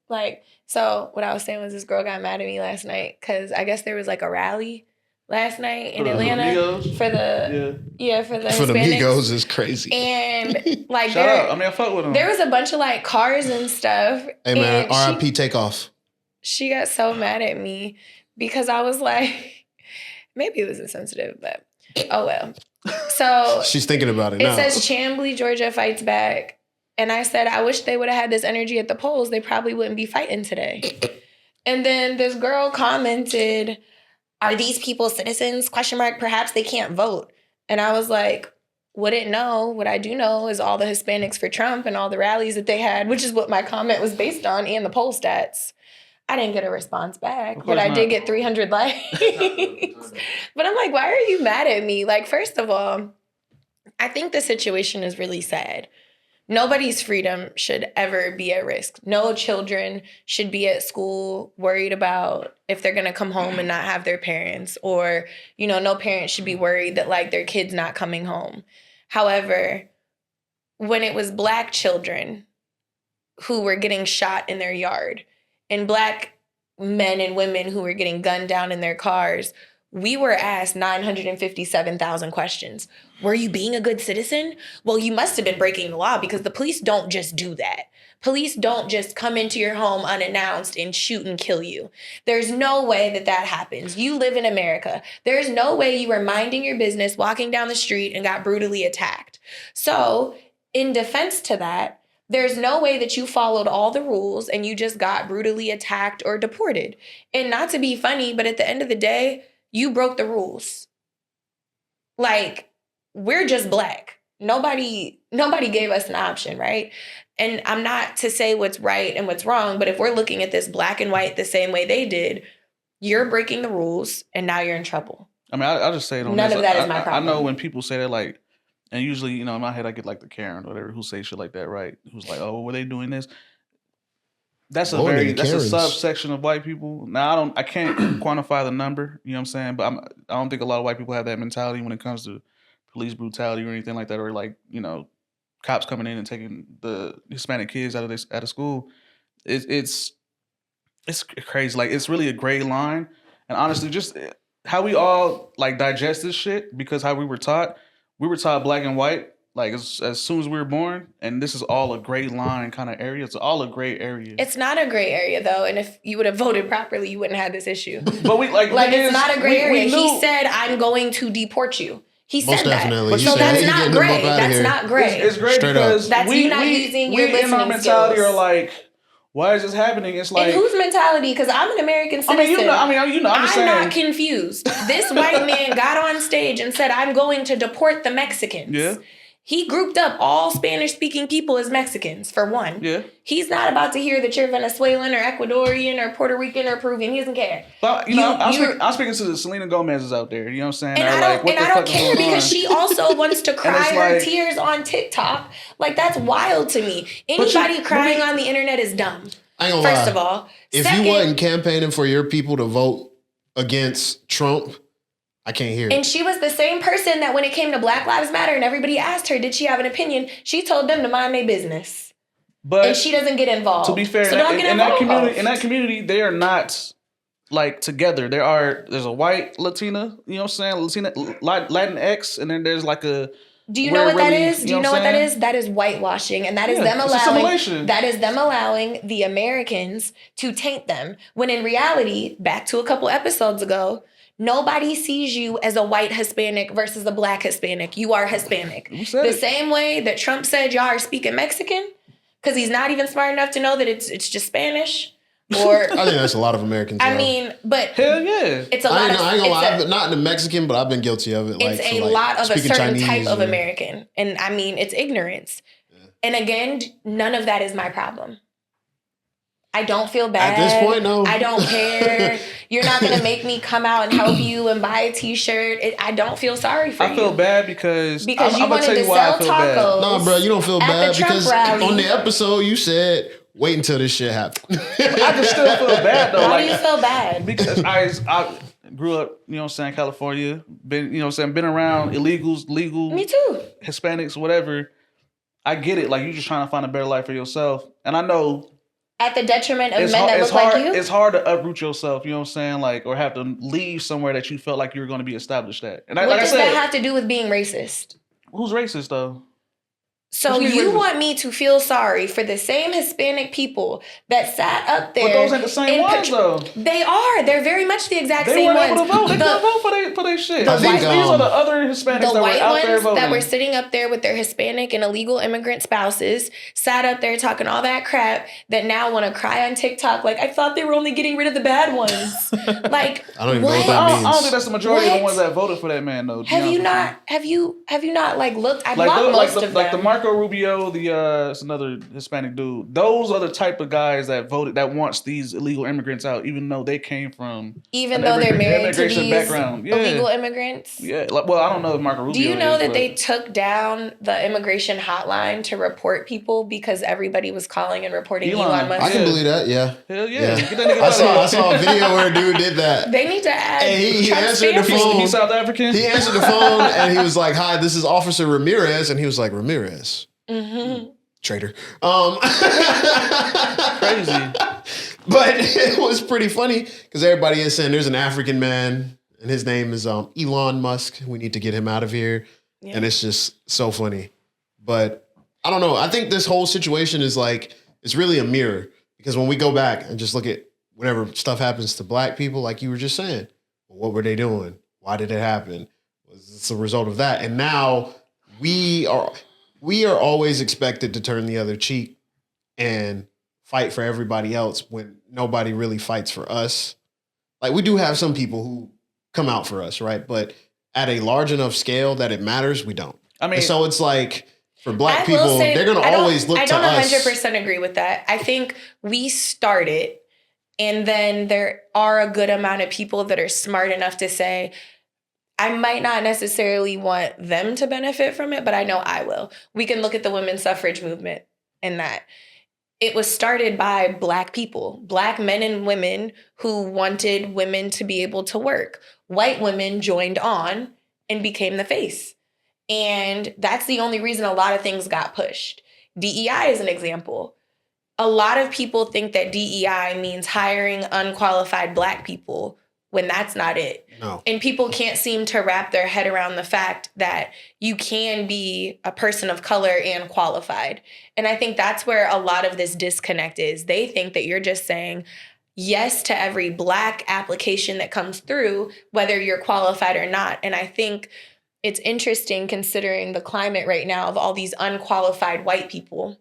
Like, so what I was saying was this girl got mad at me last night because I guess there was like a rally last night in Atlanta for the Migos is crazy. And like, shout out. I mean, I fuck with them. There was a bunch of like cars and stuff. Hey man, RIP Takeoff. She got so mad at me because I was like, maybe it was insensitive, but oh well. So she's thinking about it now. It says Chamblee, Georgia fights back. And I said, I wish they would have had this energy at the polls. They probably wouldn't be fighting today. And then this girl commented, are these people citizens? ? Perhaps they can't vote. And I was like, wouldn't know. What I do know is all the Hispanics for Trump and all the rallies that they had, which is what my comment was based on, and the poll stats. I didn't get a response back, but I did get 300 likes. But I'm like, why are you mad at me? Like, first of all, I think the situation is really sad. Nobody's freedom should ever be at risk. No children should be at school worried about if they're going to come home and not have their parents, or, you know, no parent should be worried that like their kid's not coming home. However, when it was Black children who were getting shot in their yard and Black men and women who were getting gunned down in their cars, we were asked 957,000 questions. Were you being a good citizen? Well, you must have been breaking the law because the police don't just do that. Police don't just come into your home unannounced and shoot and kill you. There's no way that that happens. You live in America. There's no way you were minding your business, walking down the street and got brutally attacked. So in defense to that, there's no way that you followed all the rules and you just got brutally attacked or deported. And not to be funny, but at the end of the day, you broke the rules. Like, we're just Black. Nobody gave us an option, right? And I'm not to say what's right and what's wrong, but if we're looking at this black and white the same way they did, you're breaking the rules and now you're in trouble. I mean, I'll just say it on None this. of that is my problem. I know when people say that, like, and usually, you know, in my head, I get like the Karen or whatever who say shit like that, right? Who's like, oh, were they doing this? That's a subsection of white people. Now, I can't quantify the number, you know what I'm saying? But I don't think a lot of white people have that mentality when it comes to police brutality or anything like that, or like, you know, cops coming in and taking the Hispanic kids out of school. It's crazy. Like, it's really a gray line. And honestly, just how we all like digest this shit, because how we were taught black and white. Like, as soon as we were born, and this is all a gray line kind of area. It's all a gray area. It's not a gray area, though, and if you would have voted properly, you wouldn't have this issue. But we like it's not a gray area. He said, "I'm going to deport you." He said definitely. that. So that's not gray. That's not gray. It's gray because that's you not using your listening in our mentality skills. Are like, why is this happening? It's like, and whose mentality? Because I'm an American citizen. I'm just saying. I'm not confused. This white man got on stage and said, "I'm going to deport the Mexicans." Yeah. He grouped up all Spanish-speaking people as Mexicans, for one. Yeah. He's not about to hear that you're Venezuelan or Ecuadorian or Puerto Rican or Peruvian. He doesn't care. But, I'm speaking to the Selena Gomez's out there. You know what I'm saying? And I don't care because she also wants to cry her tears on TikTok. Like, that's wild to me. Anybody crying on the internet is dumb. I ain't gonna lie. First of all. If you wasn't campaigning for your people to vote against Trump, I can't hear it. And she was the same person that when it came to Black Lives Matter and everybody asked her, did she have an opinion? She told them to mind their business. And she doesn't get involved. To be fair, so don't get involved. In that community, they are not like together. There's a white Latina, you know what I'm saying? Latinx, and then there's like a... Do you know what that is? Do you know what that is? That is whitewashing, and that is them allowing the Americans to taint them. When in reality, back to a couple episodes ago, nobody sees you as a white Hispanic versus a Black Hispanic. You are Hispanic. The same way that Trump said y'all are speaking Mexican, because he's not even smart enough to know that it's just Spanish. Or I think that's a lot of Americans. I mean, but hell yeah, it's a lot. I ain't gonna lie, not the Mexican, but I've been guilty of it. It's a lot of a certain type of American, and I mean, it's ignorance. Yeah. And again, none of that is my problem. I don't feel bad. At this point, no. I don't care. You're not going to make me come out and help you and buy a t-shirt. I don't feel sorry for you. I feel bad because you wanted to sell tacos. No, bro, you don't feel bad because on the episode you said, wait until this shit happens. I just still feel bad though. Why do you feel bad? Because I grew up, you know what I'm saying, California. Been, you know what I'm saying, been around illegals, legal. Me too. Hispanics, whatever. I get it. Like, you're just trying to find a better life for yourself. And I know at the detriment of men that look like you? It's hard to uproot yourself, you know what I'm saying? Like, or have to leave somewhere that you felt like you were going to be established at. And what does that have to do with being racist? Who's racist, though? So you want me to feel sorry for the same Hispanic people that sat up there? But those ain't the same ones, though. They are. They're very much the exact same ones. They weren't able to vote. They couldn't vote for their shit. These are the other Hispanics that were out there voting. The white ones that were sitting up there with their Hispanic and illegal immigrant spouses sat up there talking all that crap that now want to cry on TikTok like, I thought they were only getting rid of the bad ones. Like, I don't even know what that means. I don't think that's the majority of the ones that voted for that man, though. Have you not like looked? I blocked most of them. Like the Marco Rubio, it's another Hispanic dude. Those are the type of guys that voted, that wants these illegal immigrants out, even though they came from they're married to these illegal immigrants. Yeah, well, I don't know if Marco Rubio. Do you know that they took down the immigration hotline to report people because everybody was calling and reporting Elon Musk? I can believe that. Yeah. Hell yeah. I saw a video where a dude did that. They need to add. And he answered the phone. He's South African. He answered the phone and he was like, "Hi, this is Officer Ramirez," and he was like, "Ramirez." Mm-hmm. Traitor. Crazy. But it was pretty funny because everybody is saying there's an African man and his name is Elon Musk. We need to get him out of here. Yeah. And it's just so funny. But I don't know. I think this whole situation is like, it's really a mirror because when we go back and just look at whenever stuff happens to black people, like you were just saying, what were they doing? Why did it happen? Was this a result of that? And now we are always expected to turn the other cheek and fight for everybody else when nobody really fights for us. Like, we do have some people who come out for us, right? But at a large enough scale that it matters, we don't. I mean, and so it's like, for black people, they're going to always look to us. I don't 100% agree with that. I think we started, and then there are a good amount of people that are smart enough to say, I might not necessarily want them to benefit from it, but I know I will. We can look at the women's suffrage movement and that. It was started by black people, black men and women who wanted women to be able to work. White women joined on and became the face. And that's the only reason a lot of things got pushed. DEI is an example. A lot of people think that DEI means hiring unqualified black people when that's not it. No. And people can't seem to wrap their head around the fact that you can be a person of color and qualified. And I think that's where a lot of this disconnect is. They think that you're just saying yes to every black application that comes through, whether you're qualified or not. And I think it's interesting considering the climate right now of all these unqualified white people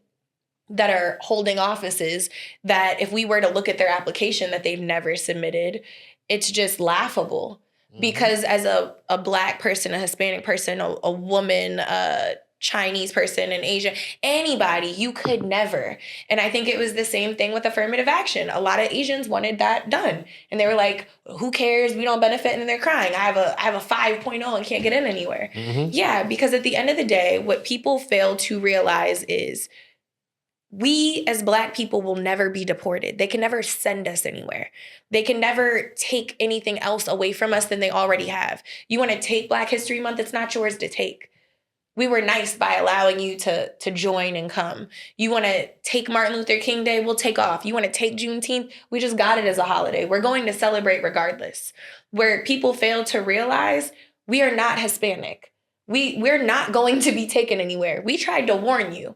that are holding offices that if we were to look at their application that they've never submitted, it's just laughable. Mm-hmm. Because as a black person, a Hispanic person, a woman, a Chinese person, an Asian, anybody, you could never. And I think it was the same thing with affirmative action. A lot of Asians wanted that done. And they were like, who cares? We don't benefit. And then they're crying. I have a 5.0 and can't get in anywhere. Mm-hmm. Yeah, because at the end of the day, what people fail to realize is we as black people will never be deported. They can never send us anywhere. They can never take anything else away from us than they already have. You want to take Black History Month? It's not yours to take. We were nice by allowing you to join and come. You want to take Martin Luther King Day? We'll take off. You want to take Juneteenth? We just got it as a holiday. We're going to celebrate regardless. Where people fail to realize we are not Hispanic. We're not going to be taken anywhere. We tried to warn you.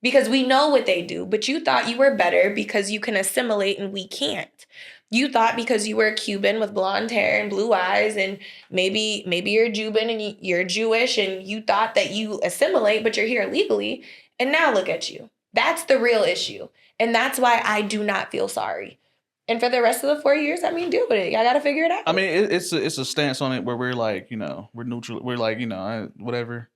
Because we know what they do, but you thought you were better because you can assimilate and we can't. You thought because you were a Cuban with blonde hair and blue eyes and maybe you're Cuban and you're Jewish and you thought that you assimilate, but you're here illegally. And now look at you. That's the real issue. And that's why I do not feel sorry. And for the rest of the 4 years, I mean, deal with it. Y'all got to figure it out. I mean, it's a stance on it where we're like, we're neutral. We're like, whatever.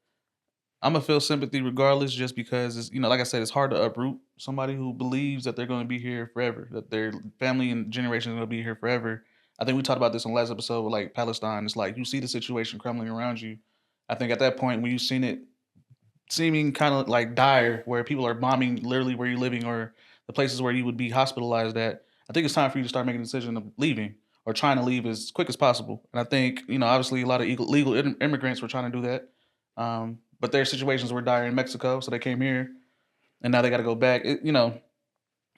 I'm going to feel sympathy regardless just because, it's, like I said, it's hard to uproot somebody who believes that they're going to be here forever, that their family and generations are going to be here forever. I think we talked about this in the last episode with, like, Palestine. It's like you see the situation crumbling around you. I think at that point when you've seen it seeming kind of like dire, where people are bombing literally where you're living or the places where you would be hospitalized at, I think it's time for you to start making a decision of leaving or trying to leave as quick as possible. And I think, obviously a lot of illegal immigrants were trying to do that. But their situations were dire in Mexico, so they came here, and now they got to go back.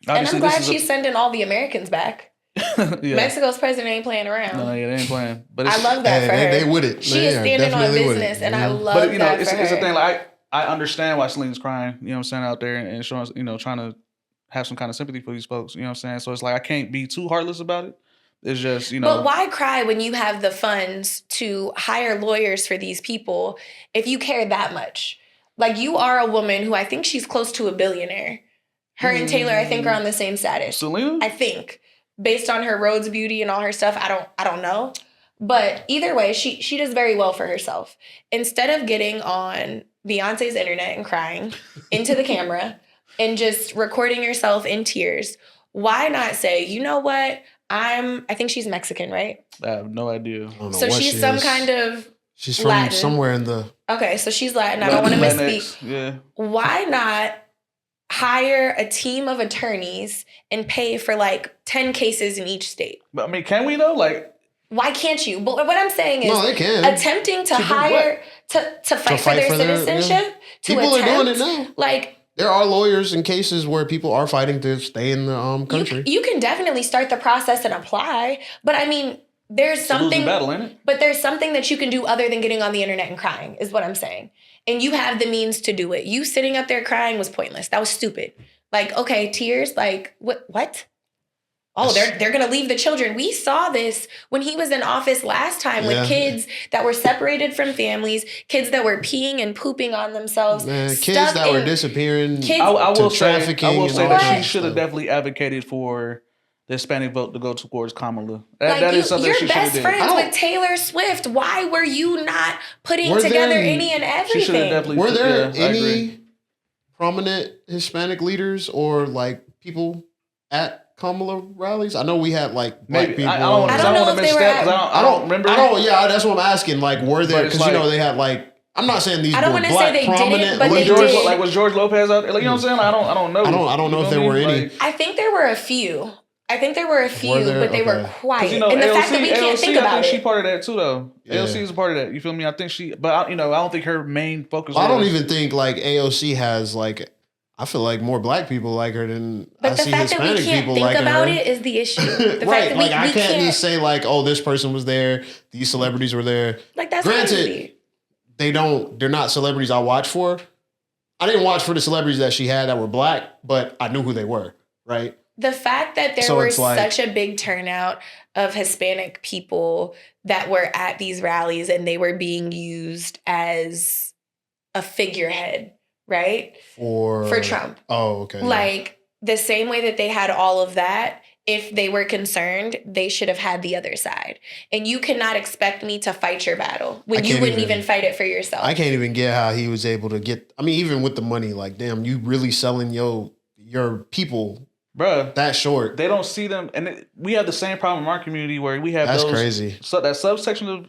And I'm glad she's sending all the Americans back. Yeah. Mexico's president ain't playing around. No, yeah, they ain't playing. But I love that for her. They with it. She is standing on business, and I love that. But you know, it's the thing. Like I understand why Celine's crying. You know what I'm saying, out there and showing, you know, trying to have some kind of sympathy for these folks. You know what I'm saying. So it's like I can't be too heartless about it. It's just, you know. But why cry when you have the funds to hire lawyers for these people if you care that much? Like, you are a woman who I think she's close to a billionaire. Her and Taylor, I think, are on the same status. Selena? I think. Based on her Rhodes Beauty and all her stuff, I don't know. But either way, she does very well for herself. Instead of getting on Beyonce's internet and crying into the camera and just recording yourself in tears, why not say, you know what? I think she's Mexican, right? I have no idea. So she's some kind of She's from Latin. Somewhere in the... Okay, so she's Latin. I don't want to misspeak. Yeah. Why not hire a team of attorneys and pay for like 10 cases in each state? But I mean, can we though? Like, why can't you? But what I'm saying is, no, they can. Attempting to hire to fight for their citizenship. People are doing it now. Like, there are lawyers in cases where people are fighting to stay in the country. You can definitely start the process and apply, but I mean, there's something. Battle, ain't it? But there's something that you can do other than getting on the internet and crying, is what I'm saying. And you have the means to do it. You sitting up there crying was pointless. That was stupid. Like, okay, tears. Like, what? Oh, they're gonna leave the children. We saw this when he was in office last time with kids that were separated from families, kids that were peeing and pooping on themselves, kids that were disappearing. I will trafficking. I will say that she should have definitely advocated for the Hispanic vote to go towards Kamala. That is something she should have did. You're best friends with Taylor Swift. Why were you not putting together any and everything? She should have definitely. Were there any prominent Hispanic leaders or like people at Kamala rallies? I know we had like black people. I don't know if they were. I don't remember. Yeah, that's what I'm asking. Like, were there? Because you know they had like. I'm not saying these. I don't were want to black, say they prominent, didn't, but they did. Like, was George Lopez out there? Like, you know what I'm saying? I don't know. I don't know if there were any. I think there were a few. But they were quiet. You know, and the AOC, fact that we can't think about it. She part of that too, though. Yeah. AOC is a part of that. You feel me? I think she, but I don't think her main focus. I don't even think like AOC has like. I feel like more black people like her than I see Hispanic people like her. But the fact that we can't think about it is the issue. The right, like I can't just say like, oh, this person was there, these celebrities were there. Like that's granted, they're not celebrities I watch for. I didn't watch for the celebrities that she had that were black, but I knew who they were, right? The fact that there was such a big turnout of Hispanic people that were at these rallies and they were being used as a figurehead, right? For Trump. Oh, okay. Like the same way that they had all of that, if they were concerned, they should have had the other side. And you cannot expect me to fight your battle when you wouldn't even fight it for yourself. I can't even get how he was able to get, I mean, even with the money, like, damn, you really selling your people, bruh, that short. They don't see them. And we have the same problem in our community where we have that's crazy. So that subsection of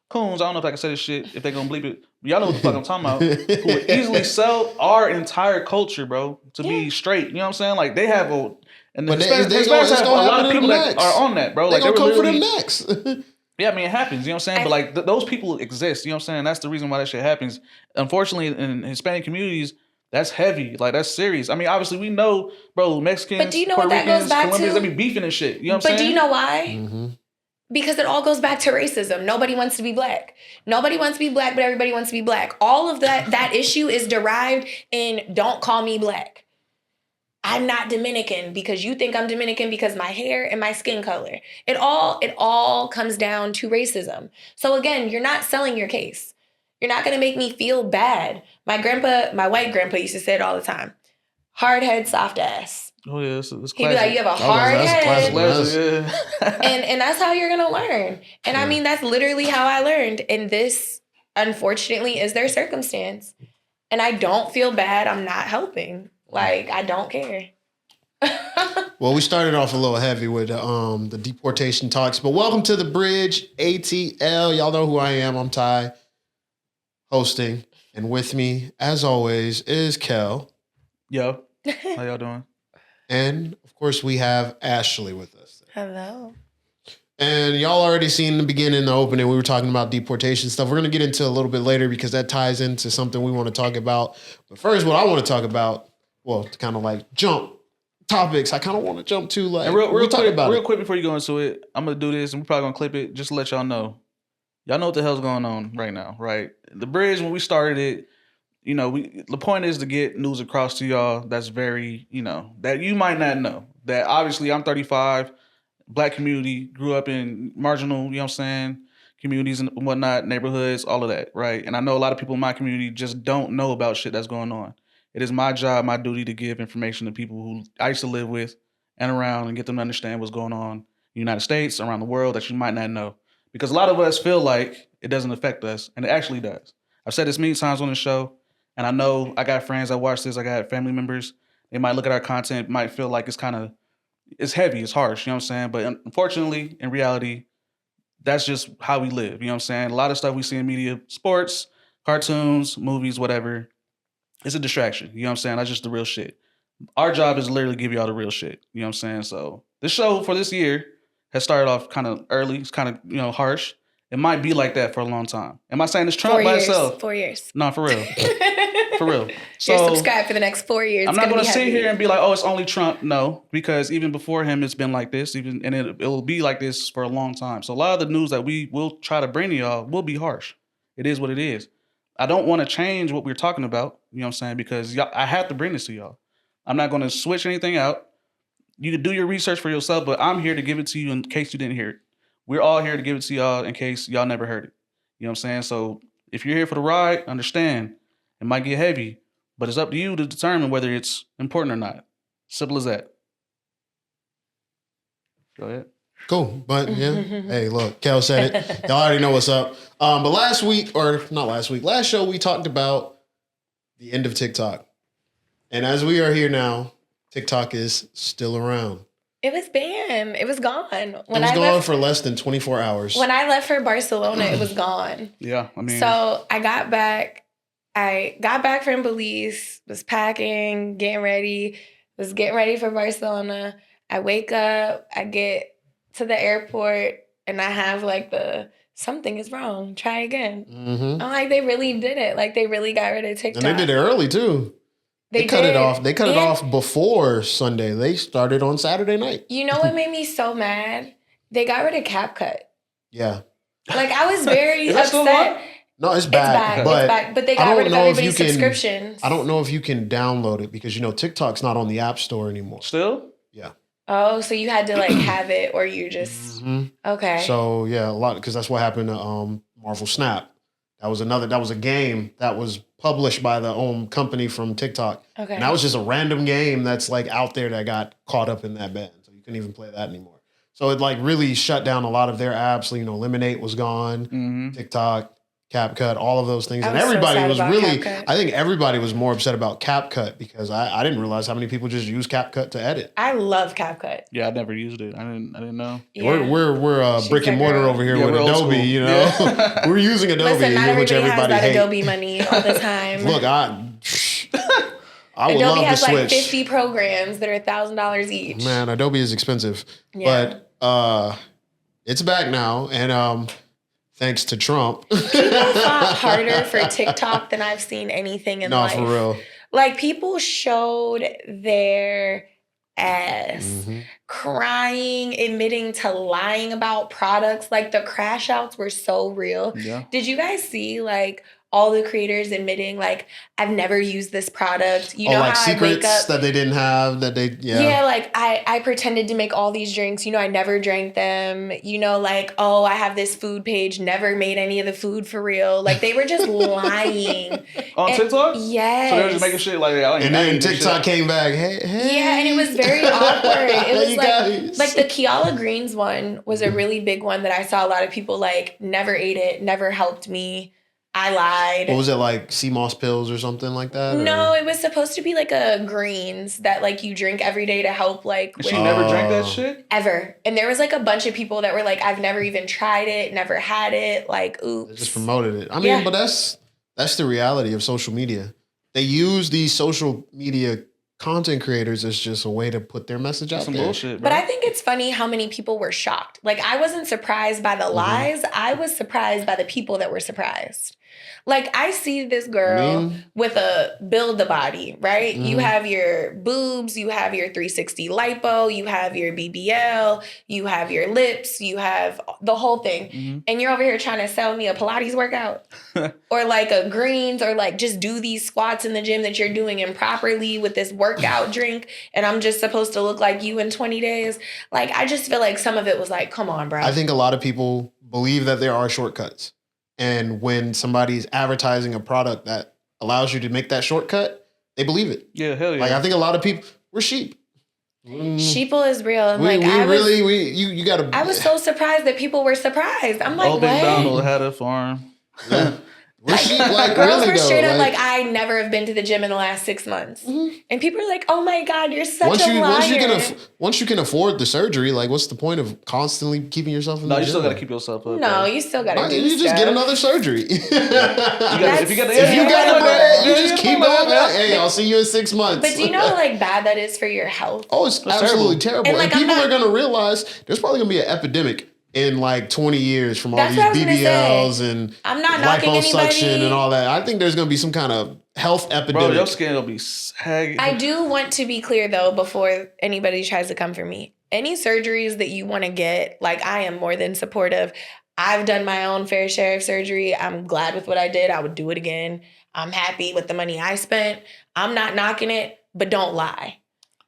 coons, I don't know if I can say this shit, if they're going to bleep it. Y'all know what the fuck I'm talking about. Who would easily sell our entire culture, bro, to be straight. You know what I'm saying? Like, they have a... And the Hispanics have a lot of people that are on that, bro. They're going to come for them next. Yeah, I mean, it happens. You know what I'm saying? But, like, those people exist. You know what I'm saying? That's the reason why that shit happens. Unfortunately, in Hispanic communities, that's heavy. Like, that's serious. I mean, obviously, we know, bro, Mexicans, but do you know Puerto what that Ricans, goes back Colombians, to? they be beefing and shit. You know what I'm saying? But do you know why? Mm-hmm. Because it all goes back to racism. Nobody wants to be black. Nobody wants to be black, but everybody wants to be black. All of that issue is derived in don't call me black. I'm not Dominican because you think I'm Dominican because my hair and my skin color. It all comes down to racism. So again, you're not selling your case. You're not going to make me feel bad. My white grandpa used to say it all the time. Hard head, soft ass. Oh yeah, it's he'd be like, you have a hard head. Yeah. and that's how you're gonna learn. And I mean, that's literally how I learned. And this, unfortunately, is their circumstance. And I don't feel bad. I'm not helping. Like, I don't care. Well, we started off a little heavy with the deportation talks, but welcome to the bridge, ATL. Y'all know who I am. I'm Ty, hosting, and with me, as always, is Kel. Yo, how y'all doing? And, of course, we have Ashley with us. Hello. And y'all already seen in the beginning, the opening, we were talking about deportation stuff. We're going to get into a little bit later because that ties into something we want to talk about. But first, what I want to talk about, well, to kind of like jump topics I kind of want to jump to. Like, and real real quick before you go into it, I'm gonna do this, and we're probably gonna clip it just to let y'all know. Y'all know what the hell's going on right now, right? The bridge, when we started it, you know, the point is to get news across to y'all that's very, you know, that you might not know. That obviously I'm 35, Black community, grew up in marginal, you know what I'm saying, communities and whatnot, neighborhoods, all of that, right? And I know a lot of people in my community just don't know about shit that's going on. It is my job, my duty to give information to people who I used to live with and around and get them to understand what's going on in the United States, around the world that you might not know. Because a lot of us feel like it doesn't affect us, and it actually does. I've said this many times on the show, and I know I got friends that watch this, I got family members, they might look at our content, might feel like it's heavy, it's harsh, you know what I'm saying? But unfortunately, in reality, that's just how we live, you know what I'm saying? A lot of stuff we see in media, sports, cartoons, movies, whatever, it's a distraction, you know what I'm saying? That's just the real shit. Our job is to literally give y'all the real shit, you know what I'm saying? So this show for this year has started off kind of early, it's kind of, you know, harsh. It might be like that for a long time. Am I saying it's Trump by itself? 4 years. No, for real. For real. So, you're subscribed for the next 4 years. I'm not going to sit here and be like, oh, it's only Trump. No, because even before him, it's been like this. And it will be like this for a long time. So a lot of the news that we will try to bring to y'all will be harsh. It is what it is. I don't want to change what we're talking about, you know what I'm saying, because I have to bring this to y'all. I'm not going to switch anything out. You can do your research for yourself, but I'm here to give it to you in case you didn't hear it. We're all here to give it to y'all in case y'all never heard it. You know what I'm saying? So if you're here for the ride, understand. It might get heavy, but it's up to you to determine whether it's important or not. Simple as that. Go ahead. Cool. But yeah, hey, look, Kel said it. Y'all already know what's up. But last show we talked about the end of TikTok. And as we are here now, TikTok is still around. It was banned. It was gone. It was gone for less than 24 hours. When I left for Barcelona, it was gone. Yeah, I mean. So I got back from Belize, was packing, getting ready for Barcelona. I wake up, I get to the airport, and I have like something is wrong. Try again. Mm-hmm. I'm like, they really did it. Like, they really got rid of TikTok. And they did it early, too. They cut it off. They cut it off before Sunday. They started on Saturday night. You know what made me so mad? They got rid of CapCut. Yeah. Like, I was very upset. No, it's back. But they got rid of everybody's subscriptions. I don't know if you can download it because, TikTok's not on the App Store anymore. Still? Yeah. Oh, so you had to have it or you just... Mm-hmm. Okay. So, yeah, a lot, because that's what happened to Marvel Snap. That was a game that was published by the company from TikTok. Okay. And that was just a random game that's out there that got caught up in that ban. So you couldn't even play that anymore. So it really shut down a lot of their apps. Lemonade was gone, TikTok, CapCut, all of those things. And everybody was really, CapCut. I think everybody was more upset about CapCut because I didn't realize how many people just use CapCut to edit. I love CapCut. Yeah, I never used it. I didn't know. Yeah. We're brick and mortar over here with Adobe, Yeah. We're using Adobe, which everybody hates. Adobe money all the time. Look, I would Adobe love to switch. Adobe has 50 programs that are $1,000 each. Man, Adobe is expensive. Yeah. But it's back now, and thanks to Trump. People fought harder for TikTok than I've seen anything in life. No, for real. People showed their ass, crying, admitting to lying about products. The crash outs were so real. Yeah. Did you guys see all the creators admitting I've never used this product? You know how secrets I wake up that they didn't have that they I pretended to make all these drinks. I never drank them. I have this food page, never made any of the food for real. They were just lying on TikTok. Yes. So they were just making shit and then TikTok came back. Hey. Yeah, and it was very awkward. It was the Kiala Greens one was a really big one that I saw a lot of people never ate it, never helped me. I lied. What was it, sea moss pills or something like that? No, it was supposed to be a greens that you drink every day to help She never drank that shit? Ever. And there was a bunch of people that were I've never even tried it, never had it, oops. They just promoted it. I mean, but that's the reality of social media. They use these social media content creators as just a way to put their message out there. Bullshit, bro. But I think it's funny how many people were shocked. I wasn't surprised by the lies. I was surprised by the people that were surprised. Like, I see this girl with a build the body, right? Mm-hmm. You have your boobs, you have your 360 lipo, you have your BBL, you have your lips, you have the whole thing. Mm-hmm. And you're over here trying to sell me a Pilates workout or like a greens or like just do these squats in the gym that you're doing improperly with this workout drink. And I'm just supposed to look like you in 20 days. Like, I just feel like some of it was like, come on, bro. I think a lot of people believe that there are shortcuts. And when somebody's advertising a product that allows you to make that shortcut, they believe it. Yeah, hell yeah. Like, I think a lot of people, we're sheep. Sheeple is real. And you gotta. I was so surprised that people were surprised. I'm like, Old what? McDonald had a farm. Yeah. Like, girls were straight up like, I never have been to the gym in the last 6 months. Mm-hmm. And people are like, oh my God, you're such a liar. Once you can afford the surgery, like, what's the point of constantly keeping yourself in the gym? No, you still got to keep yourself up. No, you still got to do You just get another surgery. If you got it, you just keep doing that. Hey, I'll see you in 6 months. But do you know how like bad that is for your health? Oh, it's absolutely terrible. And people are going to realize there's probably going to be an epidemic in like 20 years from all these BBLs and I'm not knocking liposuction and all that. I think there's going to be some kind of health epidemic. Bro, your skin will be saggy. I do want to be clear though, before anybody tries to come for me. Any surgeries that you want to get, like, I am more than supportive. I've done my own fair share of surgery. I'm glad with what I did. I would do it again. I'm happy with the money I spent. I'm not knocking it, but don't lie.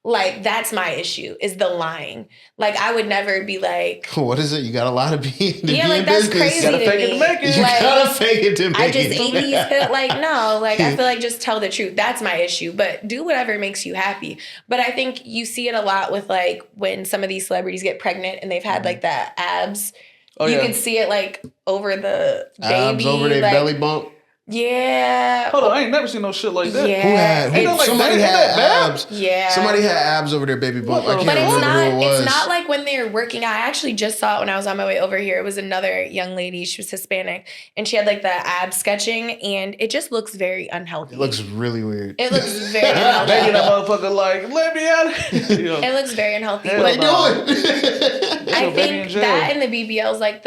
Like, that's my issue, is the lying. Like, I would never be like... What is it? You gotta lie to be in like, business. That's crazy you gotta fake it to make it. You gotta fake it to make it. I just ate these pills. Like, no. Like, I feel like just tell the truth. That's my issue. But do whatever makes you happy. But I think you see it a lot with, like, when some of these celebrities get pregnant and they've had, like, the abs. Oh, you can see it, like, over the baby. Abs over their belly bump. Yeah. Hold on, I ain't never seen no shit like that. Yeah. Somebody had abs. Yeah. Somebody had abs over their baby bump. I can't remember who it was. It's not like when they're working out. I actually just saw it when I was on my way over here. It was another young lady. She was Hispanic. And she had like the ab sketching. And it just looks very unhealthy. It looks really weird. It looks very unhealthy. Making that motherfucker like, let me out. It looks very unhealthy. What are they doing? I think that and the BBLs, like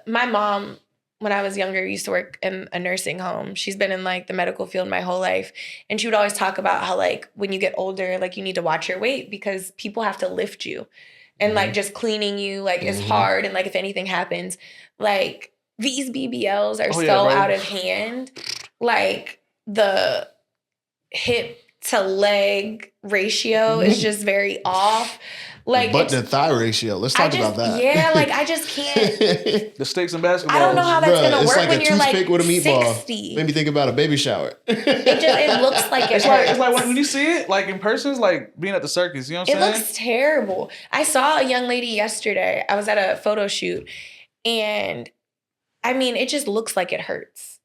my mom... when I was younger, used to work in a nursing home. She's been in like the medical field my whole life. And she would always talk about how like when you get older, like you need to watch your weight because people have to lift you. And like just cleaning you like is hard. And like if anything happens, like these BBLs are out of hand. Like the hip to leg ratio is just very off. Like butt to thigh ratio. Let's talk about that. Yeah, like I just can't. The sticks and basketballs. I don't know how that's gonna work like when you're like with a meatball. 60. Made me think about a baby shower. It looks like it's like when you see it, like in person, it's like being at the circus. You know what I'm saying? It looks terrible. I saw a young lady yesterday. I was at a photo shoot, and I mean, it just looks like it hurts.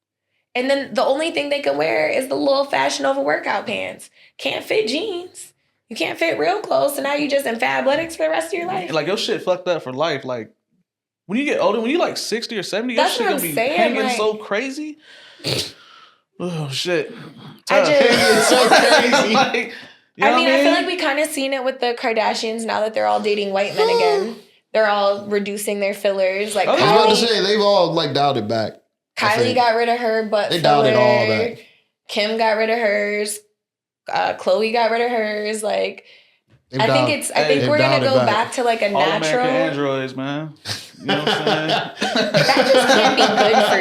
And then the only thing they can wear is the little Fashion Nova workout pants. Can't fit jeans. You can't fit real clothes, so now you just in Fabletics for the rest of your life. Like, your shit fucked up for life. Like, when you get older, when you like 60 or 70, your shit gonna be hanging so crazy. Oh, shit. It's so crazy. Like, I mean, I feel like we kind of seen it with the Kardashians now that they're all dating white men again. They're all reducing their fillers. Like, I was about to say, they've all like dialed it back. Kylie got rid of her butt filler. They dialed it all back. Kim got rid of hers. Chloe got rid of hers. Like, I think we're gonna go back to like a natural. All American androids, man. You know what I'm saying? That just can't be good for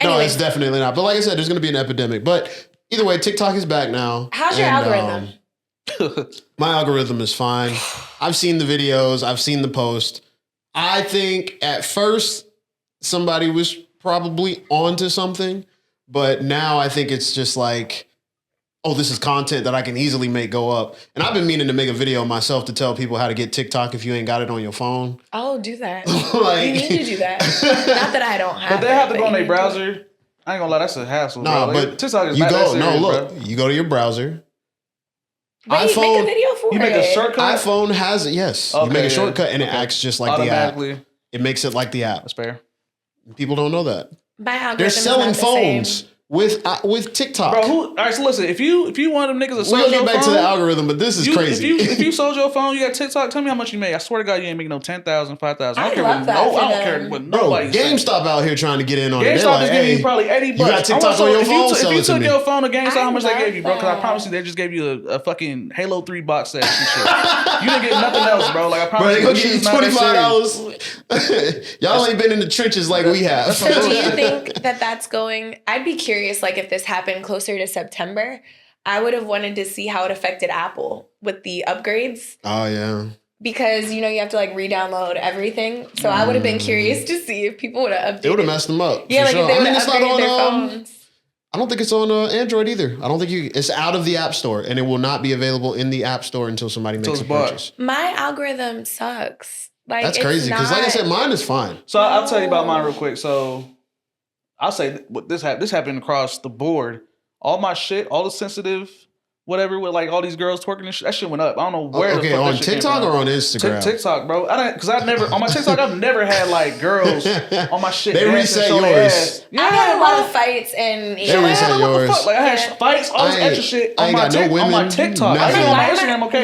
you. No, it's definitely not. But like I said, there's gonna be an epidemic. But either way, TikTok is back now. How's your algorithm? My algorithm is fine. I've seen the videos. I've seen the post. I think at first somebody was probably onto something, but now I think it's just like, oh, this is content that I can easily make go up. And I've been meaning to make a video myself to tell people how to get TikTok if you ain't got it on your phone. Oh, do that. Like, you need to do that. Not that I don't have it. But they have to go on their browser. I ain't gonna lie, that's a hassle. Nah, bro. but like, TikTok is you not go, that serious, no, look, bro. you go to your browser. But you make a video for it. You make a shortcut? iPhone has it, yes. Okay, you make a shortcut and it acts just like the app. It makes it like the app. That's fair. People don't know that. My algorithm They're selling phones with TikTok. Bro, all right, so listen, if you one of them niggas that sold we'll your get back phone, to the algorithm, but this is crazy. If you sold your phone, you got TikTok, tell me how much you made. I swear to God, you ain't making no 10,000, 5,000. I don't care what nobody GameStop out here trying to get in on it. GameStop is giving you probably $80. You got TikTok on your phone? If you took your phone to GameStop, how much they gave you, bro? Because I promise you, they just gave you a fucking Halo 3 box set and shit. You didn't get nothing else, bro. Like I promise you, they gonna give you $25. Y'all ain't been in the trenches like we have. So do you think that that's going? I'd be curious, like if this happened closer to September, I would have wanted to see how it affected Apple with the upgrades. Oh yeah. Because you have to like re-download everything. So I would have been curious to see if people would have updated. It would have messed them up. Yeah, like sure. if they would have it's not upgraded on their phones. I don't think it's on Android either. I don't think it's out of the App Store, and it will not be available in the App Store until somebody makes a purchase. My algorithm sucks. Like that's crazy because, like I said, mine is fine. So I'll tell you about mine real quick. So I'll say this happened across the board. All my shit, all the sensitive, whatever, with like all these girls twerking and shit, that shit went up. I don't know where. Okay, on TikTok or on Instagram? TikTok, bro. Because I never on my TikTok, I've never had like girls on my shit. They reset yours. Yeah, I had a lot of fights and they reset yours. Like I had fights, all this extra shit on my TikTok. I think on my Instagram. Okay,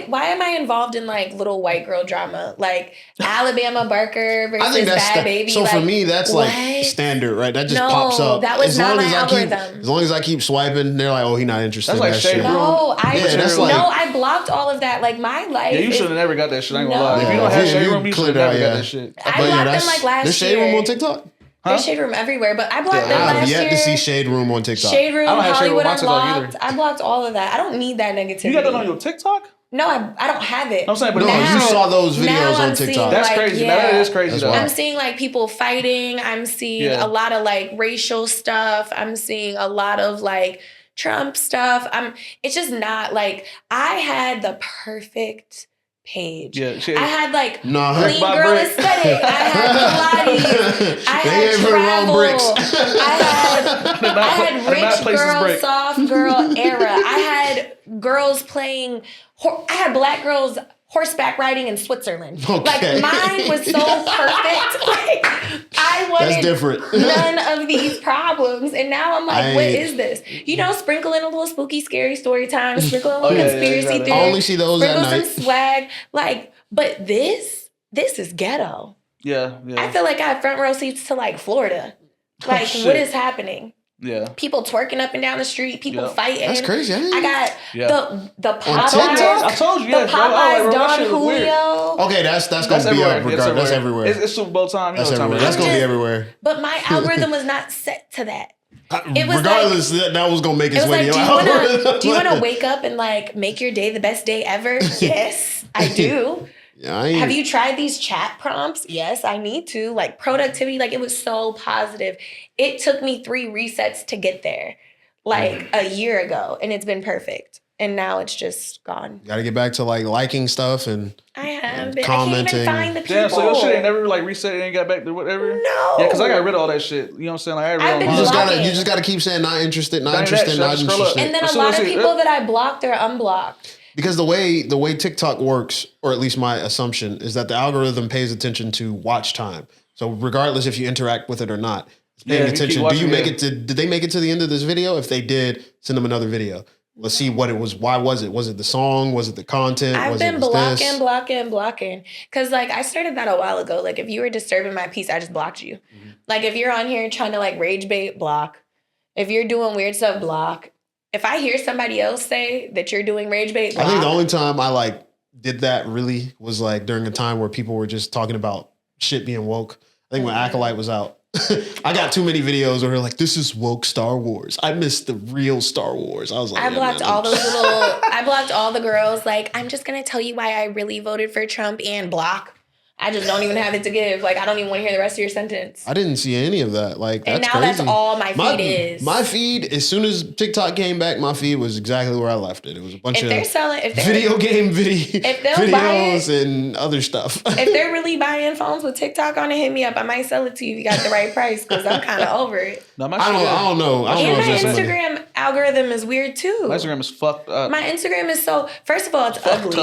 why am I involved in like little white girl drama, like Alabama Barker versus Bad Baby? So for me, that's like standard, right? That just pops up. That was not my algorithm. As long as I keep swiping, they're like, oh, he's not interested. That's like that shit. No, I blocked all of that. Like my life. Yeah, you should have never got that shit. I ain't gonna lie. If you don't have Shade Room, you should have never got that shit. I blocked them like last year. There's Shade Room on TikTok? There's Shade Room everywhere, but I blocked them last year. I have yet to see Shade Room on TikTok. Shade Room, Hollywood Unlocked. I blocked all of that. I don't need that negativity. You got that on your TikTok? No, I don't have it. I'm saying, but you saw those videos on TikTok. That's crazy. Yeah. That is crazy. Though. I'm seeing like people fighting. I'm seeing a lot of like racial stuff. I'm seeing a lot of like Trump stuff. It's just not like I had the perfect page. Yeah, I had like clean girl aesthetic. I had Pilates. I had travel. I had rich girl, soft girl era. I had girls playing. I had black girls horseback riding in Switzerland. Okay. Like mine was so perfect. Like I wanted none of these problems. And now I'm like, what is this? Sprinkle in a little spooky, scary story time, sprinkle in a little conspiracy theory. I only see those at night. Some swag. Like, but this is ghetto. Yeah. I feel like I have front row seats to like Florida. Like, what is happening? Yeah. People twerking up and down the street, people fighting. That's crazy. I got the Popeyes. I told you, the Popeyes Don Julio. Okay, that's gonna be up regardless. That's everywhere. It's Super Bowl time. That's everywhere. That's gonna be everywhere. But my algorithm was not set to that. It was regardless, that was gonna make its way to your algorithm. Do you want to wake up and like make your day the best day ever? Yes, I do. Yeah, have you tried these chat prompts? Yes, I need to. Like productivity, like it was so positive. It took me 3 resets to get there, like a year ago, and it's been perfect. And now it's just gone. You got to get back to like liking stuff and I have been. Commenting. I can't even find the people. Damn, so your shit ain't never like reset and ain't got back to whatever? No. Yeah, because I got rid of all that shit. You know what I'm saying? Like, I got rid of all you just got to keep saying not interested, not interested, not interested. And then a lot of people that I blocked are unblocked. Because the way TikTok works, or at least my assumption, is that the algorithm pays attention to watch time. So regardless if you interact with it or not, it's paying attention. Do you make it to? Did they make it to the end of this video? If they did, send them another video. Let's see what it was. Why was it? Was it the song? Was it the content? I've been blocking. Because like I started that a while ago. Like if you were disturbing my peace, I just blocked you. Mm-hmm. Like if you're on here trying to like rage bait, block. If you're doing weird stuff, block. If I hear somebody else say that you're doing rage bait, block. I think the only time I like did that really was like during a time where people were just talking about shit being woke. I think when Acolyte was out. I got too many videos where they're like, this is woke Star Wars. I missed the real Star Wars. I was like, I blocked I blocked all the girls. Like, I'm just going to tell you why I really voted for Trump and block. I just don't even have it to give. Like, I don't even want to hear the rest of your sentence. I didn't see any of that. Like, that's and now crazy. That's all my feed is. My feed, as soon as TikTok came back, my feed was exactly where I left it. It was a bunch of video game videos and other stuff. If they're really buying phones with TikTok on it, hit me up. I might sell it to you if you got the right price because I'm kind of over it. No, I don't know. And my Instagram algorithm is weird too. My Instagram is fucked up. My Instagram is first of all, it's ugly.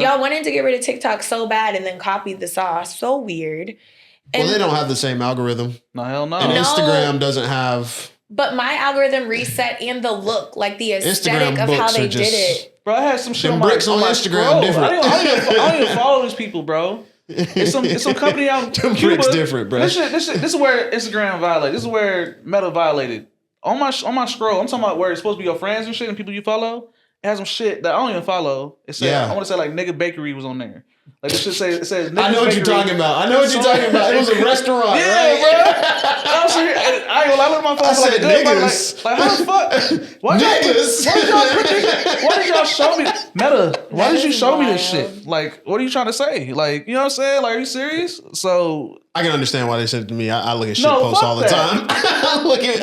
Y'all wanted to get rid of TikTok so bad and then copied the sauce. So weird. Well, they don't have the same algorithm. No, hell no. And Instagram doesn't have But my algorithm reset and the look, like the aesthetic of how they did it. Bro, I had some shit on bricks on Instagram different. I don't even follow these people, bro. It's some company out in Cuba. Bricks different, bro. This is where Instagram violated. This is where Meta violated. On my scroll, I'm talking about where it's supposed to be your friends and shit and people you follow. It has some shit that I don't even follow. It said, I want to say like Nigga Bakery was on there. Like this shit it says Nigga I know what you're talking about. It was a restaurant, right? Bro. I look at my phone. I said niggas. Like how the fuck? Why did y'all show me Meta? Why did you show me this shit? Like, what are you trying to say? Like, you know what I'm saying? Like, are you serious? So I can understand why they sent it to me. I look at shit posts all the time. I look at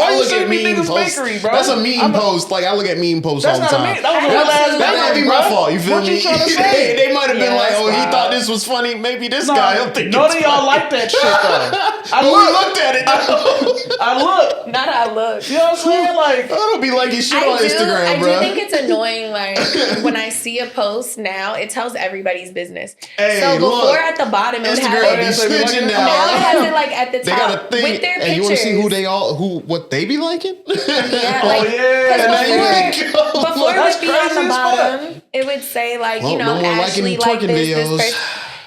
meme posts. Bakery, bro? That's a meme post. Like I look at meme posts all the time. That might be my fault. You feel what me? You trying to say? They might have been like, "Oh, he thought this was funny. Maybe this guy." I'm thinking. None of y'all like that shit though. We looked at it. I look. Not I look. You know what I'm saying? Like I don't be liking shit on Instagram, bro. I do think it's annoying. Like when I see a post now, it tells everybody's business. So before at the bottom, it would have Instagram be snitching now. Now it has it like at the top. They got a thing, with their and pictures. you want to see what they be liking? Yeah, like, before it would be on the bottom, it would say like, no more Ashley liking like this videos. person.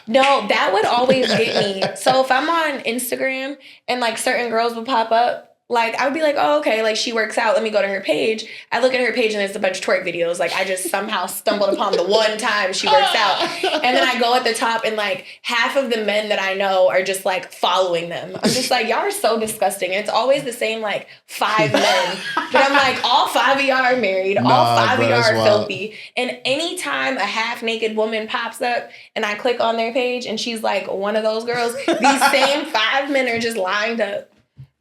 No, that would always get me. So if I'm on Instagram and like certain girls would pop up, like I would be like, oh, okay, like she works out. Let me go to her page. I look at her page and there's a bunch of twerk videos. Like I just somehow stumbled upon the one time she works out. And then I go at the top and like half of the men that I know are just like following them. I'm just like, y'all are so disgusting. And it's always the same like 5 men. But I'm like, all 5 of y'all are married. All 5 of y'all are filthy. And anytime a half naked woman pops up and I click on their page and she's like one of those girls, these same 5 men are just lined up.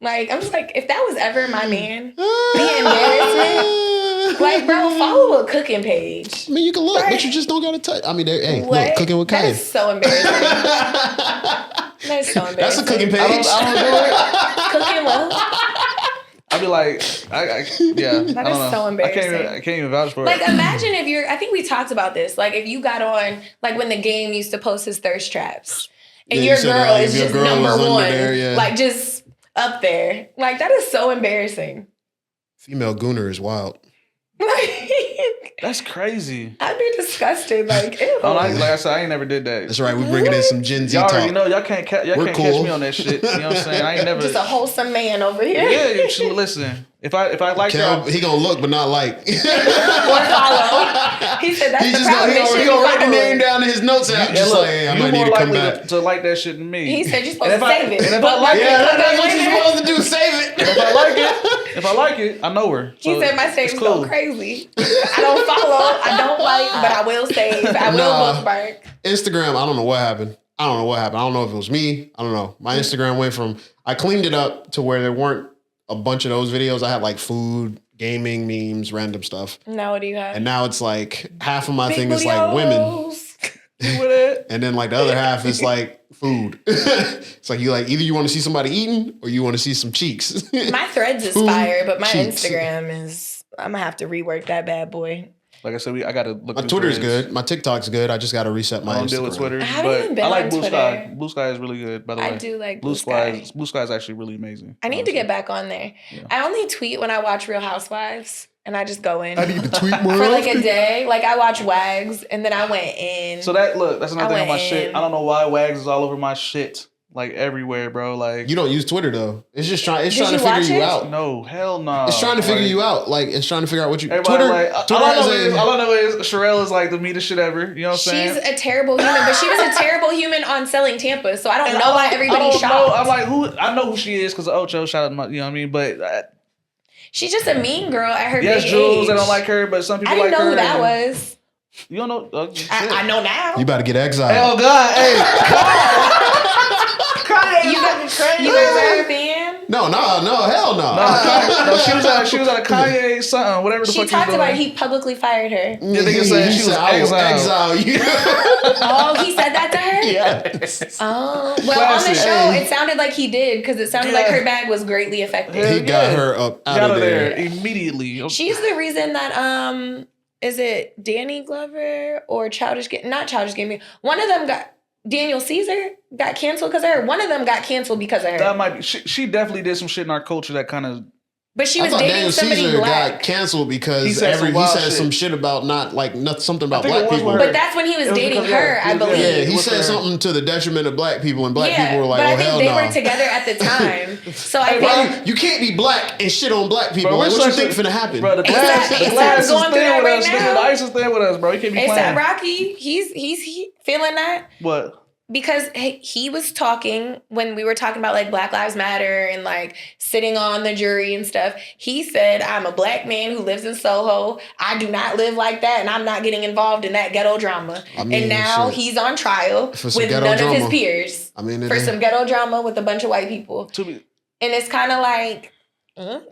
Like, I'm just like, if that was ever my man, the embarrassment. Like, bro, follow a cooking page. I mean, you can look, but you just don't got to touch. I mean, hey, look, cooking with Kaya. That is so embarrassing. That is so embarrassing. That's a cooking page. I don't do it. Cooking well. I'd be like, That is so embarrassing. I can't even vouch for it. Like, imagine if I think we talked about this. Like, if you got on, like, when the game used to post his thirst traps, and your girl is just number one, like, just up there. Like, that is so embarrassing. Female gooner is wild. That's crazy. I'd be disgusted. Like, ew. Like I said, I ain't never did that. That's right. We bringing in some Gen Z y'all talk. Already know y'all can't catch me on that shit. You know what I'm saying? I ain't never. Just a wholesome man over here. Yeah, listen. If I like y'all, he gonna look but not like. Or follow. He said that's the problem. He gonna write the name down in his notes app. Just like, hey, I might need to come back. To like that shit than me. He said you're supposed to save it. And if I like it, that's what you're supposed to do. Save it. If I like it, I know her. So he said my saves go crazy. I don't follow. I don't like, but I will save. I will bookmark. Instagram. I don't know what happened. I don't know if it was me. I don't know. My Instagram went from, I cleaned it up to where there weren't a bunch of those videos. I had like food, gaming, memes, random stuff. Now what do you have? And now it's like half of my thing is like women. And then like the other half is like food. It's like either you want to see somebody eating or you want to see some cheeks. My Threads is fire, but my Instagram is, I'm gonna have to rework that bad boy. Like I said, I gotta look. My Twitter's good. My TikTok's good. I just gotta reset my Instagram. I don't deal with Twitter, I haven't even been I like on Blue Twitter. Sky. Blue Sky is really good, by the way. I do like Blue Sky. Blue Sky is actually really amazing. I need to get back on there. Yeah. I only tweet when I watch Real Housewives. And I just go in. I need to tweet more for like a day. Like I watch Wags, and then I went in. So that's another thing on my shit. I don't know why Wags is all over my shit, like everywhere, bro. Like you don't use Twitter though. It's just trying. It's trying to figure you out. No, hell no. It's trying to figure you out. Like it's trying to figure out what you. Twitter. Like, all I know is Sherelle is like the meanest shit ever. You know what I'm saying? She's a terrible human, but she was a terrible human on Selling Tampa. So I don't know why everybody's shocked. I'm like, who? I know who she is because of Ocho. Shout out to my, you know what I mean? But. She's just a mean girl at her big age. Yes, Jules, I don't like her, but some people like her. I didn't know who that was. You don't know? I know now. You about to get exiled. Oh, God. Hey. You guys are a fan? No, hell no. No, she was at a Kanye something, whatever the fuck. She talked about he publicly fired her. Yeah, they can say she was exile you. Oh, he said that to her? Yes. Oh, well, on the show, it sounded like he did because it sounded like her bag was greatly affected. He got her up out of there immediately. She's the reason that is it Danny Glover or not Childish Gambino? One of them Daniel Caesar got canceled because of her. One of them got canceled because of her. That might be. She definitely did some shit in our culture that kind of But she was dating Daniel somebody Caesar black. got canceled because He said some shit about something about black people. But that's when he was dating her, I believe. Yeah, he said something to the detriment of black people, and black people were like, but I "Oh hell think no!" they were together at the time, so I think you can't be black and shit on black people. Bro, like, what you think finna happen? Bro, the glass is going through that thin with right us. now. Nigga, the ice is thin with us, bro. He can't be playing. ASAP Rocky, he's feeling that. What? Because he was talking when we were talking about like Black Lives Matter and like sitting on the jury and stuff. He said, I'm a black man who lives in Soho. I do not live like that, and I'm not getting involved in that ghetto drama. And now he's on trial with none of his peers. For some ghetto drama with a bunch of white people. And it's kind of like,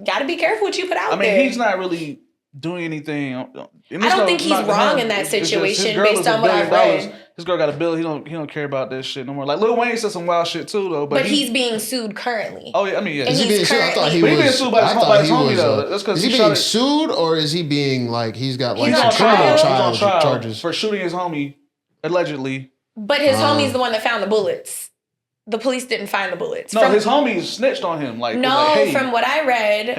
gotta be careful what you put out there. I mean, he's not really doing anything. I don't think he's wrong in that situation based on what I've read. His girl got a bill. He don't care about this shit no more. Like Lil Wayne said some wild shit too though. But he's being sued currently. Oh yeah, I mean yeah. And he's being sued. I thought he was being sued by his homie though. That's because is he being sued or is he being like he's got like some criminal charges for shooting his homie allegedly? But his homie's the one that found the bullets. The police didn't find the bullets. No, his homie snitched on him. Like hey, from what I read,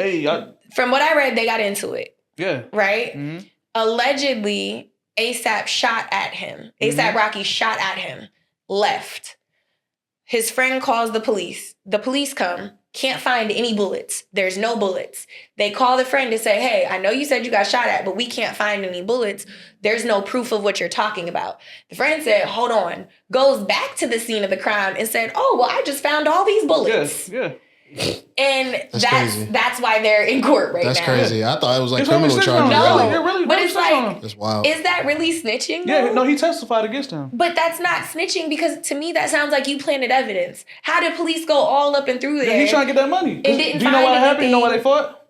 they got into it. Yeah. Right? Mm-hmm. Allegedly, ASAP shot at him. ASAP Rocky shot at him, left. His friend calls the police. The police come, can't find any bullets. There's no bullets. They call the friend to say, hey, I know you said you got shot at, but we can't find any bullets. There's no proof of what you're talking about. The friend said, hold on. Goes back to the scene of the crime and said, oh, well, I just found all these bullets. Yeah. And that's why they're in court right now. That's crazy. I thought it was like criminal charges. No, but it's like, that's wild. Is that really snitching? Yeah, no, he testified against him. But that's not snitching because to me that sounds like you planted evidence. How did police go all up and through there? Yeah, he's trying to get that money. And didn't do you know find what happened? anything. You know why they fought?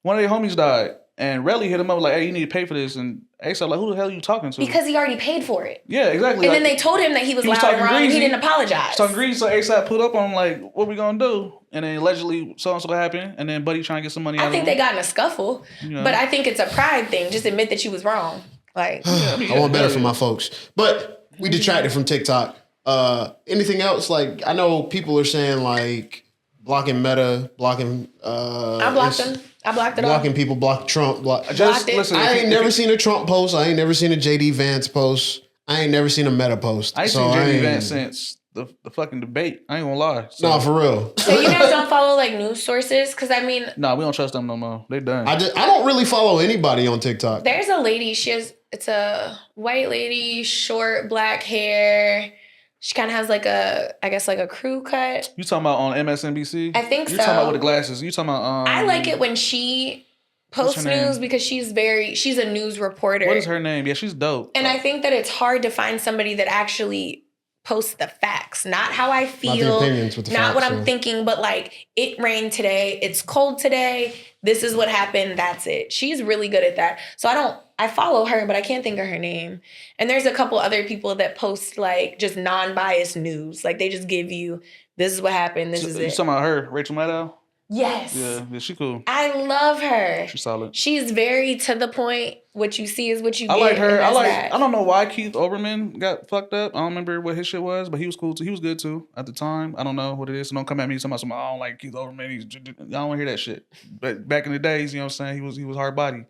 One of their homies died. And Relly hit him up like, hey, you need to pay for this. And ASAP like, who the hell are you talking to? Because he already paid for it. Yeah, exactly. And then they told him that he was loud and wrong and he didn't apologize. Talking greasy, so ASAP put up on him like, what we gonna do? And then allegedly so-and-so happened. And then Buddy trying to get some money out of him. I think they got in a scuffle. Yeah. But I think it's a pride thing. Just admit that you was wrong. Like, I want better for my folks. But we detracted from TikTok. Anything else? Like, I know people are saying like blocking Meta, blocking I blocked them. I blocked it all. Blocking people, block Trump. Blocked it. Listen, I ain't never seen a Trump post. I ain't never seen a JD Vance post. I ain't never seen a Meta post. I ain't seen JD Vance since the fucking debate. I ain't gonna lie. So. No, for real. So you guys don't follow like news sources? Because I mean, no, we don't trust them no more. They done. I don't really follow anybody on TikTok. There's a lady. It's a white lady, short black hair. She kind of has like a crew cut. You talking about on MSNBC? I think so. You talking about with the glasses? You talking about? I like it when she posts news because she's a news reporter. What is her name? Yeah, she's dope. And I think that it's hard to find somebody that actually posts the facts, not how I feel, not what I'm thinking, but like it rained today, it's cold today, this is what happened, that's it. She's really good at that. So I follow her, but I can't think of her name. And there's a couple other people that post like just non-biased news. Like they just give you, this is what happened, this is it. You talking about her, Rachel Maddow? Yes. Yeah, she cool. I love her. She's solid. She's very to the point. What you see is what you get. I like her. I don't know why Keith Olbermann got fucked up. I don't remember what his shit was, but he was cool too. He was good too at the time. I don't know what it is. So don't come at me talking about I don't like Keith Olbermann. I don't want to hear that shit. But back in the days, you know what I'm saying? He was hard body.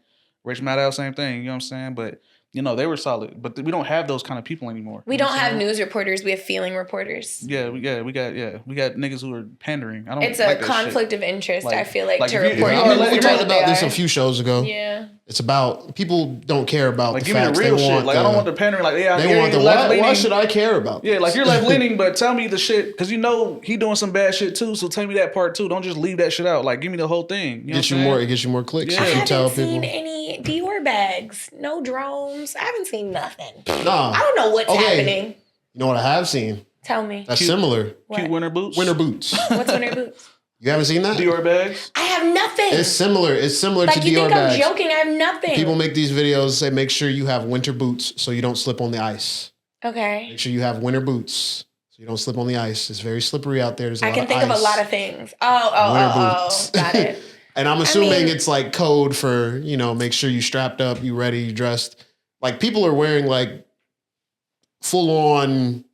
Rachel Maddow, same thing. You know what I'm saying? But you know, they were solid, but we don't have those kind of people anymore. We don't have news reporters. We have feeling reporters. Yeah, we got niggas who are pandering. I don't. It's like a conflict of interest. Like, I feel like to report. We talked about this a few shows ago. Yeah, it's about people don't care about like the facts. Give me the real shit. Like I don't want the pandering. Like they want the why should I care about? Yeah, like you're left leaning, but tell me the shit because you know he doing some bad shit too. So tell me that part too. Don't just leave that shit out. Like give me the whole thing. It gets you more clicks. Yeah. I haven't seen any Dior bags. No drones. I haven't seen nothing. Nah. I don't know what's happening. You know what I have seen? Tell me. That's similar. Cute winter boots. Winter boots. What's winter boots? You haven't seen that? Dior bags. I have nothing. It's similar. It's similar to Dior bags. Like you think I'm joking? I have nothing. People make these videos say make sure you have winter boots so you don't slip on the ice. Okay. Make sure you have winter boots so you don't slip on the ice. It's very slippery out there. I can think of a lot of things. Oh. Got it. And I'm assuming it's like code for, make sure you strapped up, you ready, you dressed. Like people are wearing like full on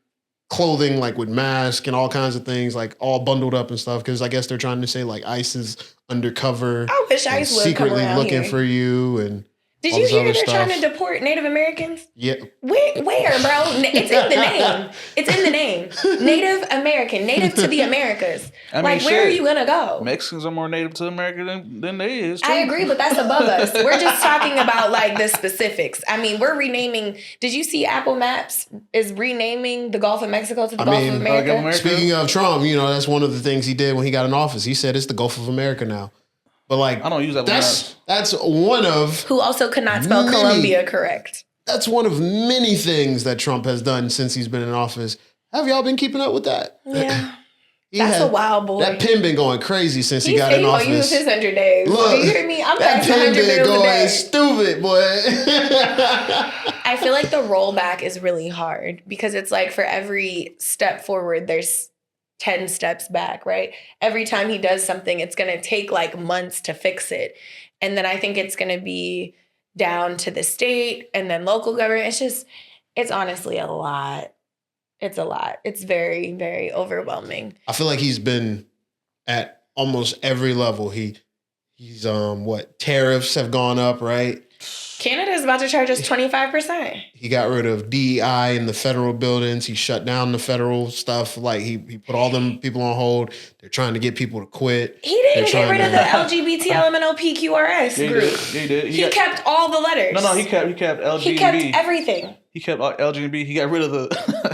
clothing, like with masks and all kinds of things, like all bundled up and stuff. Because I guess they're trying to say like ICE is undercover. I wish ICE would secretly come around looking here. for you and. Did you hear they're trying to deport Native Americans? Yeah. Where, bro? It's in the name. It's in the name. Native American, native to the Americas. I mean, like, where are you gonna go? Mexicans are more native to America than they is. Too. I agree, but that's above us. We're just talking about like the specifics. I mean, we're renaming. Did you see Apple Maps is renaming the Gulf of Mexico to the Gulf of America? Speaking of Trump, that's one of the things he did when he got in office. He said it's the Gulf of America now. But like, I don't use that. That's one of who also could not spell Colombia correct. That's one of many things that Trump has done since he's been in office. Have y'all been keeping up with that? Yeah. That's a wild boy. That pen been going crazy since he got in office. He's use his 100 days. Look, you hear me? I'm that past pen 100 been bills a going day. stupid, boy. I feel like the rollback is really hard because it's like for every step forward, there's 10 steps back, right? Every time he does something, it's going to take like months to fix it. And then I think it's going to be down to the state and then local government. It's honestly a lot. It's a lot. It's very, very overwhelming. I feel like he's been at almost every level. He's tariffs have gone up, right? Canada's about to charge us 25%. He got rid of DEI in the federal buildings. He shut down the federal stuff. Like he put all them people on hold. They're trying to get people to quit. He didn't get rid of the LGBT LMNOPQRS group. He did. He kept all the letters. No, he kept LGBT. He kept everything. He kept LGBT. He got rid of the.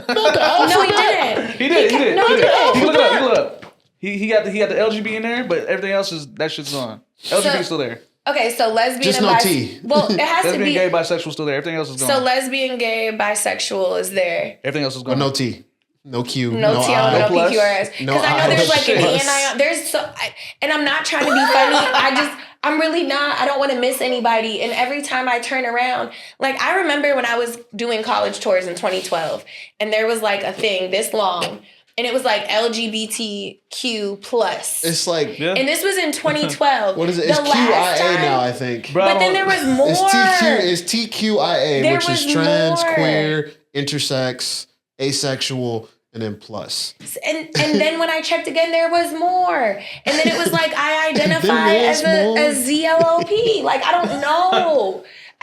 No, he didn't. He did. No, he didn't. He look it up. He got the LGBT in there, but everything else that shit's gone. LGBT still there. Okay, so lesbian just and no T. Well, it has to be gay, bisexual still there. Everything else is gone. So lesbian, gay, bisexual is there. Everything else is gone. But no T. No Q. No T, I. no PQRS. Because I know there's like an anion. There's and I'm not trying to be funny. I'm really not. I don't want to miss anybody. And every time I turn around, like I remember when I was doing college tours in 2012, and there was like a thing this long. And it was like LGBTQ plus. It's like, and this was in 2012. What is it? It's QIA now, I think. But then there was more. It's TQIA, which is trans, more. queer, intersex, asexual, and then plus. And then when I checked again, there was more. And then it was like I identify as ZLOP. Like I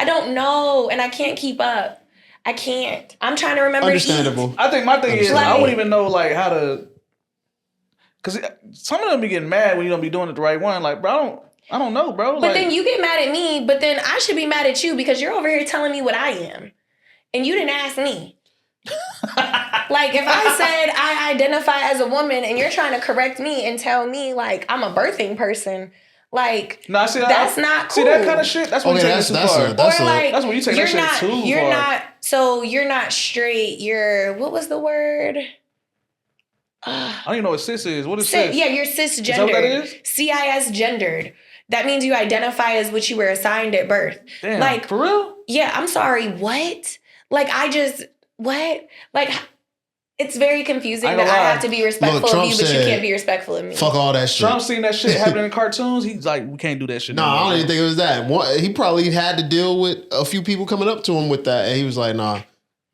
don't know, and I can't keep up. I can't. I'm trying to remember. Understandable. I think my thing is I wouldn't even know like how to, because some of them be getting mad when you don't be doing it the right one. Like, bro, I don't know, bro. But then you get mad at me. But then I should be mad at you because you're over here telling me what I am, and you didn't ask me. Like if I said I identify as a woman and you're trying to correct me and tell me like I'm a birthing person. Like, that's not cool. See that kind of shit? That's when you take it too far. That's when you take that shit too far. You're not straight. What was the word? I don't even know what cis is. What is cis? Yeah, you're cisgendered. Is that what that is? CIS gendered. That means you identify as what you were assigned at birth. Damn, like, for real? Yeah, I'm sorry. What? Like, what? Like... It's very confusing that I have to be respectful of you, but you can't be respectful of me. Fuck all that shit. Trump seen that shit happening in cartoons. He's like, we can't do that shit. No, I don't even think it was that. He probably had to deal with a few people coming up to him with that. And he was like, nah,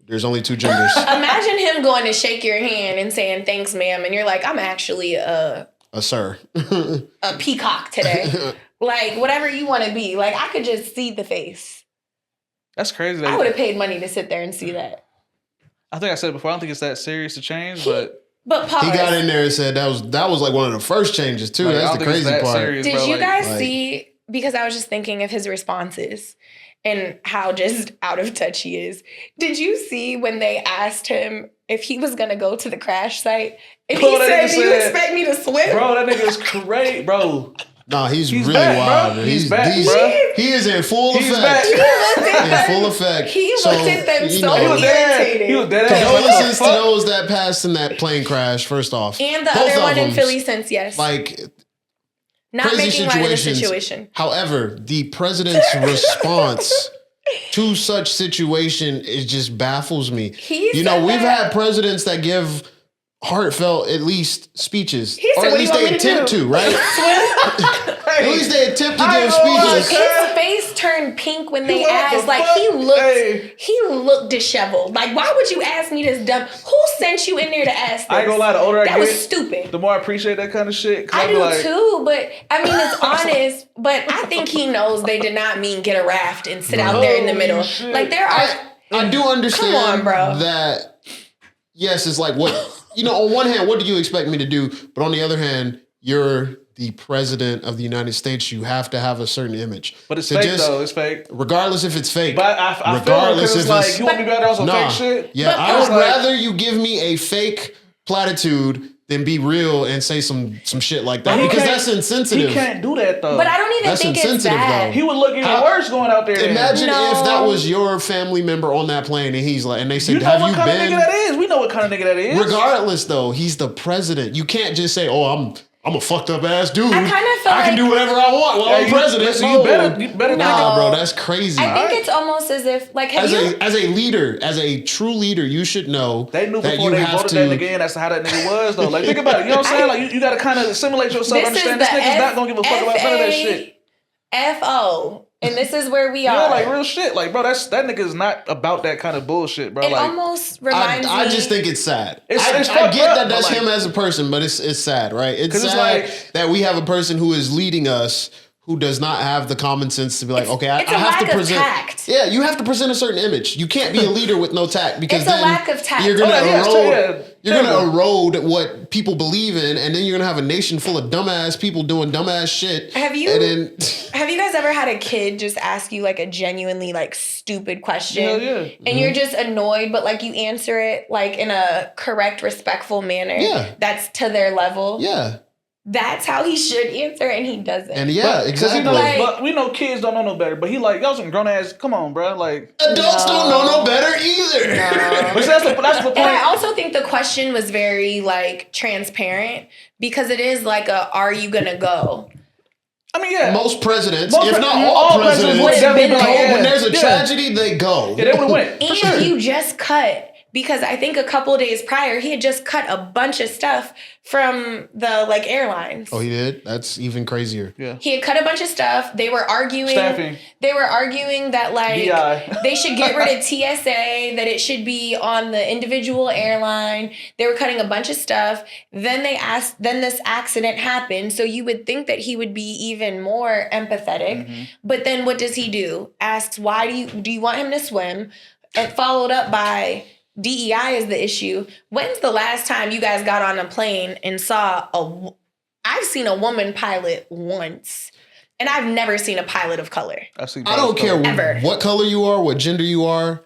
there's only two genders. Imagine him going to shake your hand and saying, thanks, ma'am. And you're like, I'm actually a sir. A peacock today. Like, whatever you want to be. Like, I could just see the face. That's crazy. I would have paid money to sit there and see that. I think I said it before. I don't think it's that serious to change, but pause. He got in there and said that was like one of the first changes too. Like, that's the crazy part. Serious, Did you guys see? Because I was just thinking of his responses and how just out of touch he is. Did you see when they asked him if he was gonna go to the crash site and he said, "Do you expect me to swim?" Bro, that nigga is crazy, bro. No, he's really back, wild. Bro. He's back, bro. He is in full effect. In full effect. He looked at them so irritated. He was dead. Condolences to those that passed in that plane crash, first off. And the other one in Philly since, yes. Like, not making light of the situation. However, the president's response to such situation, it just baffles me. We've had presidents that give heartfelt, at least speeches, He said, or at "What do you least want they me to attempt do?" to, right? At least they attempt to give Look, speeches. his face turned pink when they asked. Like he looked disheveled. Like, why would you ask me this dumb? Who sent you in there to ask this? I ain't gonna lie. The older I get, that was stupid. The more I appreciate that kind of shit. I do too, but I mean it's honest. But I think he knows they did not mean get a raft and sit out there in the middle. Shit. Like there are. I do understand Come on, bro. that. Yes, it's like what on one hand, what do you expect me to do? But on the other hand, you're the president of the United States. You have to have a certain image. But it's fake though. It's fake. Regardless if it's fake. But I regardless feel it, if it's like you want me to go out on some fake shit. Yeah, I would rather you give me a fake platitude than be real and say some shit like that, because that's insensitive. He can't do that though. But I don't even think it's that. Though. He would look even worse going out there. Imagine if that was your family member on that plane and he's like, and they said, "Have you been?" What kind of nigga that is? We know what kind of nigga that is. Regardless, though, he's the president. You can't just say, "Oh, I'm a fucked up ass dude. I kind of feel I can do whatever I want while I'm president." So you better nah, bro, that's crazy. I think it's almost as if like as a leader, as a true leader, you should know they knew before they voted that nigga in. That's how that nigga was though. Like think about it. You know what I'm saying? Like you got to kind of assimilate yourself. Understand this nigga's not gonna give a fuck about none of that shit. F-O. And this is where we are. Yeah, like real shit. Like, bro, that nigga's not about that kind of bullshit, bro. It almost reminds me. I just think it's sad. It's I get that's him as a person, but it's sad, right? It's sad that we have a person who is leading us who does not have the common sense to be like, okay, I have to present. Tact. Yeah, you have to present a certain image. You can't be a leader with no tact, because it's a lack of tact. You're gonna erode. You're gonna erode what people believe in, and then you're gonna have a nation full of dumbass people doing dumbass shit. Have you guys ever had a kid just ask you like a genuinely like stupid question? Yeah. And you're just annoyed, but like you answer it like in a correct, respectful manner. Yeah. That's to their level. Yeah. That's how he should answer, and he doesn't. And exactly. But we know kids don't know no better. But he like, y'all some grown ass. Come on, bro. Like adults don't know no better either. No. But that's the point. And I also think the question was very like transparent, because it is like are you gonna go? I mean, yeah. Most presidents, if not all presidents, would have been like, when there's a tragedy, they go. Yeah, they would have went. And you just cut. Because I think a couple days prior, he had just cut a bunch of stuff from the like airlines. Oh, he did? That's even crazier. Yeah. He had cut a bunch of stuff. They were arguing. Staffing. They were arguing that like they should get rid of TSA, that it should be on the individual airline. They were cutting a bunch of stuff. Then then this accident happened. So you would think that he would be even more empathetic. Mm-hmm. But then what does he do? Asks, why do you want him to swim? And followed up by, DEI is the issue. When's the last time you guys got on a plane and saw I've seen a woman pilot once, and I've never seen a pilot of color. I don't care what color you are, what gender you are.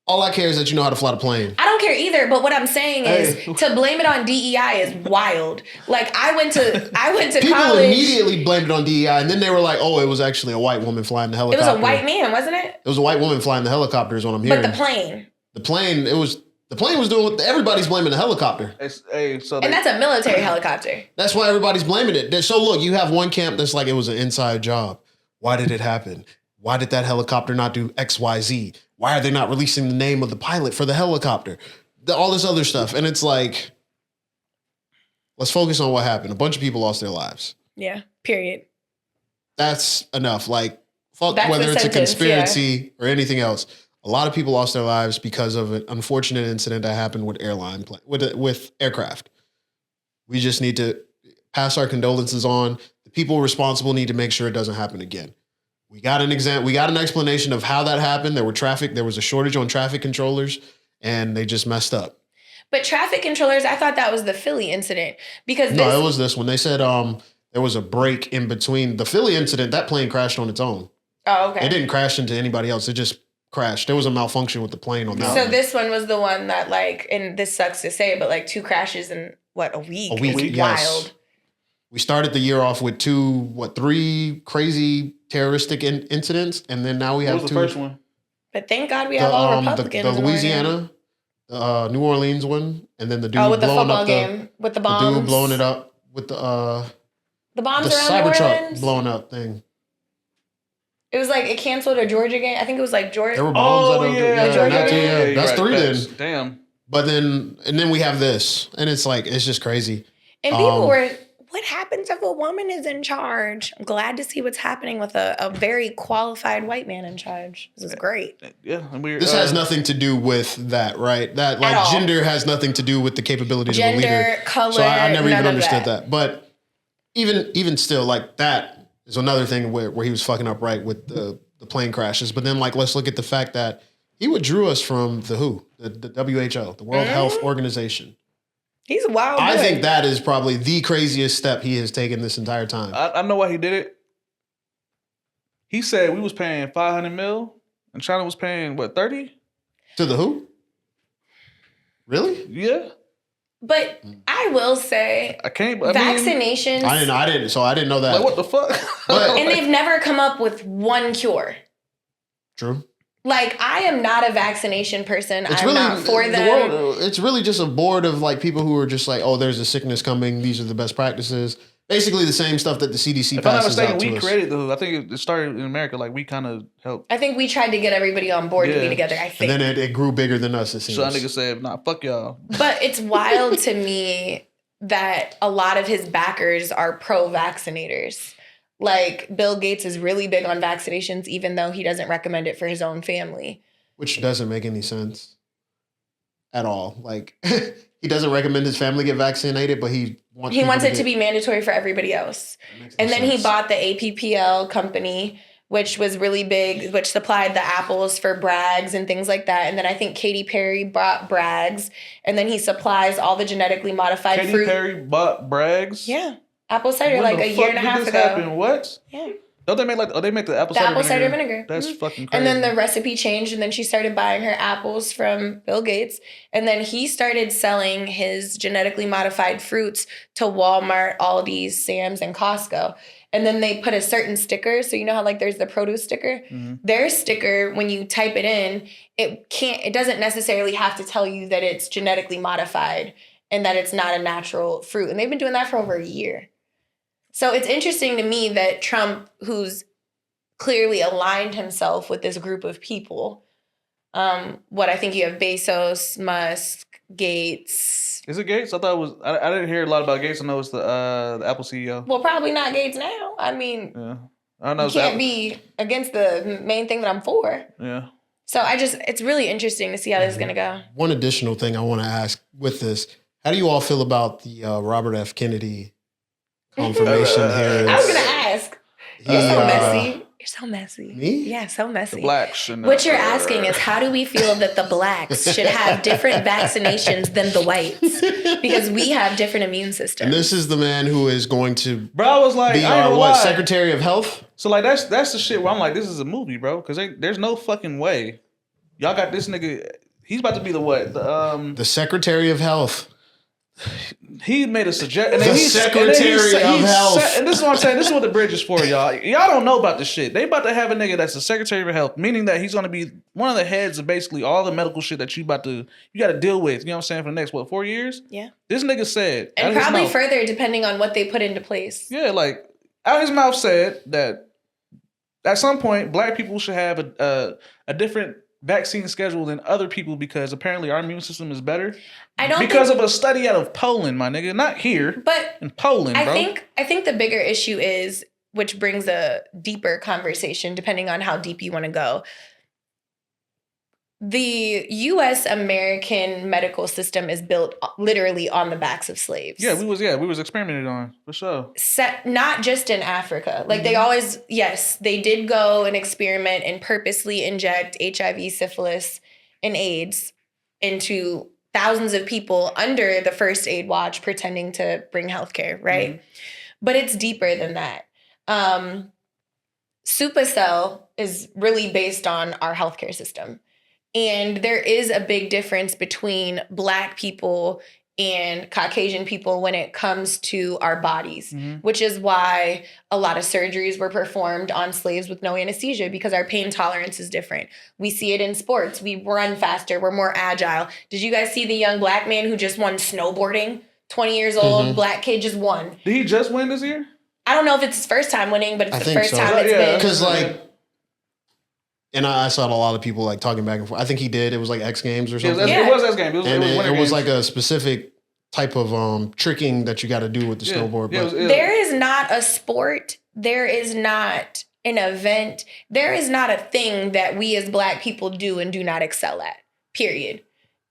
All I care is that you know how to fly the plane. I don't care either, but what I'm saying is to blame it on DEI is wild. Like I went to People college. Immediately blamed it on DEI, and then they were like, "Oh, it was actually a white woman flying the helicopter." It was a white man, wasn't it? It was a white woman flying the helicopter, is what I'm hearing. But the plane was doing what everybody's blaming the helicopter. And that's a military helicopter. That's why everybody's blaming it. So look, you have one camp that's like it was an inside job. Why did it happen? Why did that helicopter not do XYZ? Why are they not releasing the name of the pilot for the helicopter? All this other stuff. And it's like, let's focus on what happened. A bunch of people lost their lives. Yeah, period. That's enough. Like, fuck whether it's a conspiracy or anything else. A lot of people lost their lives because of an unfortunate incident that happened with with aircraft. We just need to pass our condolences on. The people responsible need to make sure it doesn't happen again. We got an explanation of how that happened. There was a shortage on traffic controllers, and they just messed up. But traffic controllers, I thought that was the Philly incident, because no, it was this one. They said there was a break in between the Philly incident. That plane crashed on its own. Oh, okay. It didn't crash into anybody else. It just crashed. There was a malfunction with the plane on that. So this one was the one that like, and this sucks to say, but like 2 crashes in a week? A week, it's yes. Wild. We started the year off with 3 crazy terroristic incidents, and then now we have 2. What was the first one? But thank God we have all Republicans. The Louisiana, New Orleans one, and then the dude with the blowing football up game with the bombs. The dude blowing it up with the bombs the around New Orleans? Cybertruck blowing up thing. It was like it canceled a Georgia game. I think it was like Georgia. There were bombs Georgia game. That's right, 3 then. Damn. But then we have this, and it's like, it's just crazy. And people were, what happens if a woman is in charge? I'm glad to see what's happening with a very qualified white man in charge. This is great. Yeah. And this has nothing to do with that, right? That like gender has nothing to do with the capabilities of a leader. Gender, color, so I never even understood that. But even still, like that is another thing where he was fucking up right with the plane crashes. But then like, let's look at the fact that he withdrew us from the WHO, the WHO, the World Health Organization. He's a wild boy. I think that is probably the craziest step he has taken this entire time. I know why he did it. He said we was paying $500 million and China was paying, what, 30? To the WHO? Really? Yeah. But I will say, vaccinations. I didn't know that. Like, what the fuck? And they've never come up with one cure. True. Like, I am not a vaccination person. I'm not for them. It's really just a board of like people who are just like, oh, there's a sickness coming. These are the best practices. Basically the same stuff that the CDC passes out to us. If I'm not mistaken, we created those. I think it started in America. Like, we kind of helped. I think we tried to get everybody on board to be together, I think. And then it grew bigger than us, it seems. So that nigga said, nah, fuck y'all. But it's wild to me that a lot of his backers are pro-vaccinators. Like, Bill Gates is really big on vaccinations, even though he doesn't recommend it for his own family. Which doesn't make any sense at all. Like, he doesn't recommend his family get vaccinated, but he wants it to be mandatory for everybody else. And then he bought the APPL company, which was really big, which supplied the apples for Bragg's and things like that. And then I think Katy Perry bought Bragg's, and then he supplies all the genetically modified fruit. Katy Perry bought Bragg's? Yeah. Apple cider like a year and a half ago. Happen? What? Yeah. Don't they make the apple cider vinegar? That's fucking crazy. And then the recipe changed, and then she started buying her apples from Bill Gates. And then he started selling his genetically modified fruits to Walmart, Aldi's, Sam's, and Costco. And then they put a certain sticker. So you know how like there's the produce sticker? Mm-hmm. Their sticker, when you type it in, it doesn't necessarily have to tell you that it's genetically modified and that it's not a natural fruit. And they've been doing that for over a year. So it's interesting to me that Trump, who's clearly aligned himself with this group of people, I think you have Bezos, Musk, Gates. Is it Gates? I thought it was. I didn't hear a lot about Gates. I know it's the Apple CEO. Well, probably not Gates now. I mean, yeah. I don't know. You can't be against the main thing that I'm for. Yeah. So it's really interesting to see how this is going to go. One additional thing I want to ask with this: how do you all feel about the Robert F. Kennedy confirmation here? I was going to ask. You're so messy. You're so messy. Me? Yeah, so messy. The blacks. What you're asking is, how do we feel that the blacks should have different vaccinations than the whites? Because we have different immune systems. And this is the man who is going to I was like, be our Secretary of Health? So like that's the shit where I'm like, this is a movie, bro. Because there's no fucking way. Y'all got this nigga. He's about to be the what? The Secretary of Health. He made a suggestion. The Secretary of Health. And this is what I'm saying. This is what the bridge is for, y'all. Y'all don't know about this shit. They about to have a nigga that's the Secretary of Health, meaning that he's going to be one of the heads of basically all the medical shit that you got to deal with. You know what I'm saying? For the next, 4 years? Yeah. This nigga said. And probably further, depending on what they put into place. Yeah, like, out his mouth said that at some point, black people should have a different vaccine schedule than other people because apparently our immune system is better. Because of a study out of Poland, my nigga. Not here, but in Poland, bro. I think the bigger issue is, which brings a deeper conversation, depending on how deep you want to go. The U.S. American medical system is built literally on the backs of slaves. Yeah, we was experimented on, for sure. Not just in Africa. Like they did go and experiment and purposely inject HIV, syphilis, and AIDS into thousands of people under the first aid watch, pretending to bring healthcare, right? Mm-hmm. But it's deeper than that. Supacell is really based on our healthcare system. And there is a big difference between Black people and Caucasian people when it comes to our bodies, which is why a lot of surgeries were performed on slaves with no anesthesia, because our pain tolerance is different. We see it in sports. We run faster. We're more agile. Did you guys see the young Black man who just won snowboarding? 20 years old, Black kid just won. Did he just win this year? I don't know if it's his first time winning, but it's the first time it's been. Because And I saw a lot of people like talking back and forth. I think he did. It was like X Games or something. It was X Games. It was like a specific type of tricking that you got to do with the snowboard. But there is not a sport. There is not an event. There is not a thing that we as Black people do and do not excel at. Period.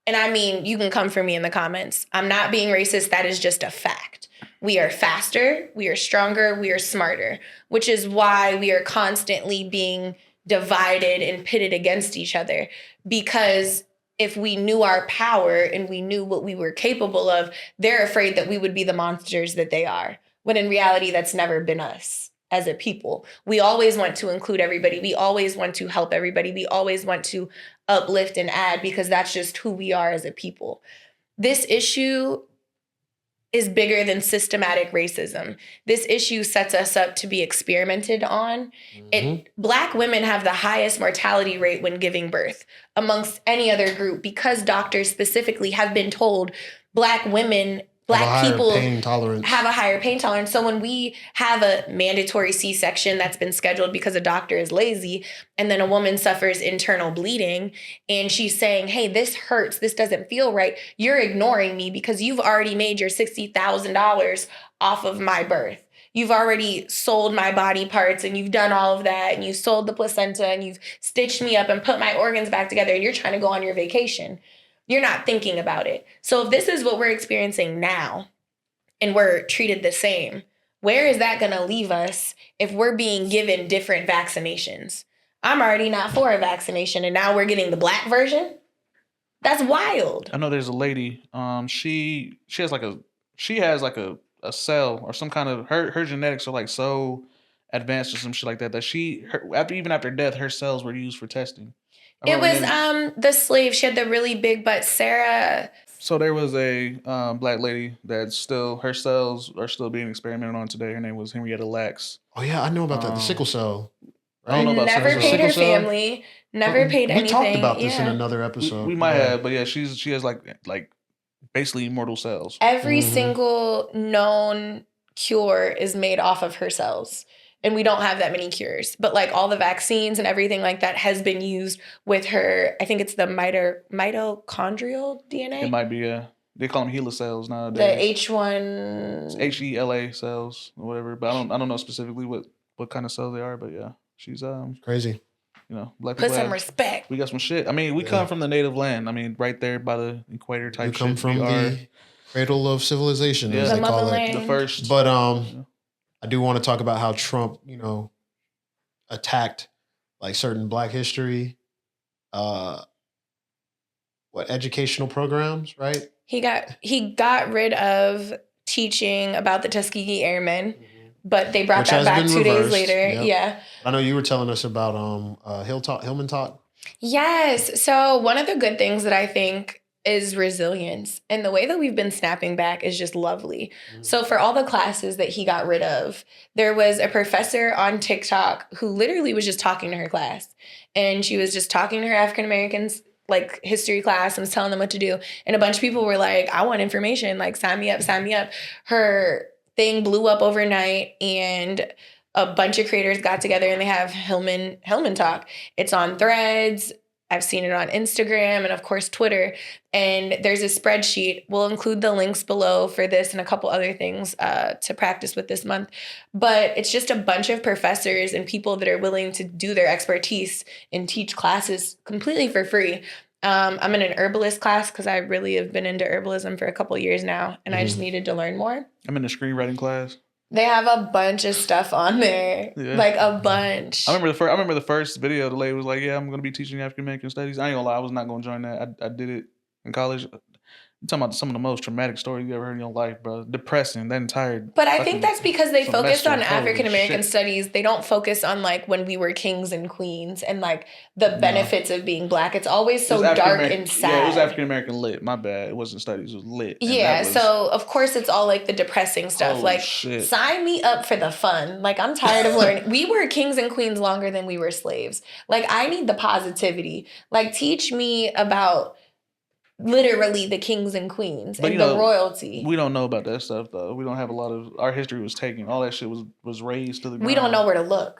And I mean, you can come for me in the comments. I'm not being racist. That is just a fact. We are faster. We are stronger. We are smarter, which is why we are constantly being divided and pitted against each other, because if we knew our power and we knew what we were capable of, they're afraid that we would be the monsters that they are, when in reality that's never been us as a people. We always want to include everybody. We always want to help everybody. We always want to uplift and add, because that's just who we are as a people. This issue is bigger than systematic racism. This issue sets us up to be experimented on. Black women have the highest mortality rate when giving birth amongst any other group, because doctors specifically have been told Black people have a higher pain tolerance. So when we have a mandatory C-section that's been scheduled because a doctor is lazy, and then a woman suffers internal bleeding and she's saying, hey, this hurts, this doesn't feel right, you're ignoring me because you've already made your $60,000 off of my birth. You've already sold my body parts and you've done all of that, and you sold the placenta and you've stitched me up and put my organs back together, and you're trying to go on your vacation. You're not thinking about it. So if this is what we're experiencing now and we're treated the same, where is that going to leave us if we're being given different vaccinations? I'm already not for a vaccination, and now we're getting the Black version? That's wild. I know there's a lady, she has like a cell or some kind of, her genetics are like so advanced or some shit like that, that even after death, her cells were used for testing. It was the slave. She had the really big butt, Sarah. So there was a Black lady that her cells are still being experimented on today. Her name was Henrietta Lacks. Oh yeah, I know about that. The sickle cell. Right? I don't know about never paid her family. Never paid anything. We talked about this in another episode. We might have, but yeah, she has like basically immortal cells. Every single known cure is made off of her cells. And we don't have that many cures. But like all the vaccines and everything like that has been used with her. I think it's the mitochondrial DNA. It might be, they call them HeLa cells nowadays. The H1... HeLa cells or whatever. But I don't know specifically what kind of cells they are. But yeah, she's... crazy. You know, Black people. Put some respect. We got some shit. I mean, we come from the native land. I mean, right there by the equator type shit. We come from the cradle of civilization, as they call it. The first. But I do want to talk about how Trump, attacked like certain Black history, educational programs, right? He got rid of teaching about the Tuskegee Airmen, but they brought that back 2 days later. Yep. Yeah. I know you were telling us about Hillman Talk. Yes. So one of the good things that I think is resilience. And the way that we've been snapping back is just lovely. So for all the classes that he got rid of, there was a professor on TikTok who literally was just talking to her class. And she was just talking to her African Americans, like history class, and was telling them what to do. And a bunch of people were like, I want information. Like, sign me up, sign me up. Her thing blew up overnight, and a bunch of creators got together and they have Hillman Talk. It's on Threads. I've seen it on Instagram and, of course, Twitter. And there's a spreadsheet. We'll include the links below for this and a couple other things to practice with this month. But it's just a bunch of professors and people that are willing to do their expertise and teach classes completely for free. I'm in an herbalist class because I really have been into herbalism for a couple of years now, and I just needed to learn more. I'm in a screenwriting class. They have a bunch of stuff on there, like a bunch. I remember the first video. The lady was like, "Yeah, I'm going to be teaching African American studies." I ain't gonna lie, I was not going to join that. I did it in college. I'm talking about some of the most traumatic stories you ever heard in your life, bro. Depressing, that entire... But I think that's because they focused on African-American studies. They don't focus on, like, when we were kings and queens and, like, the benefits of being Black. It's always so dark and sad. Yeah, it was African-American lit. My bad. It wasn't studies. It was lit. Yeah, so, of course, it's all, like, the depressing stuff. Like, sign me up for the fun. Like, I'm tired of learning. We were kings and queens longer than we were slaves. Like, I need the positivity. Like, teach me about... literally the kings and queens and the royalty. We don't know about that stuff, though. We don't have a lot of... Our history was taken. All that shit was razed to the ground. We don't know where to look.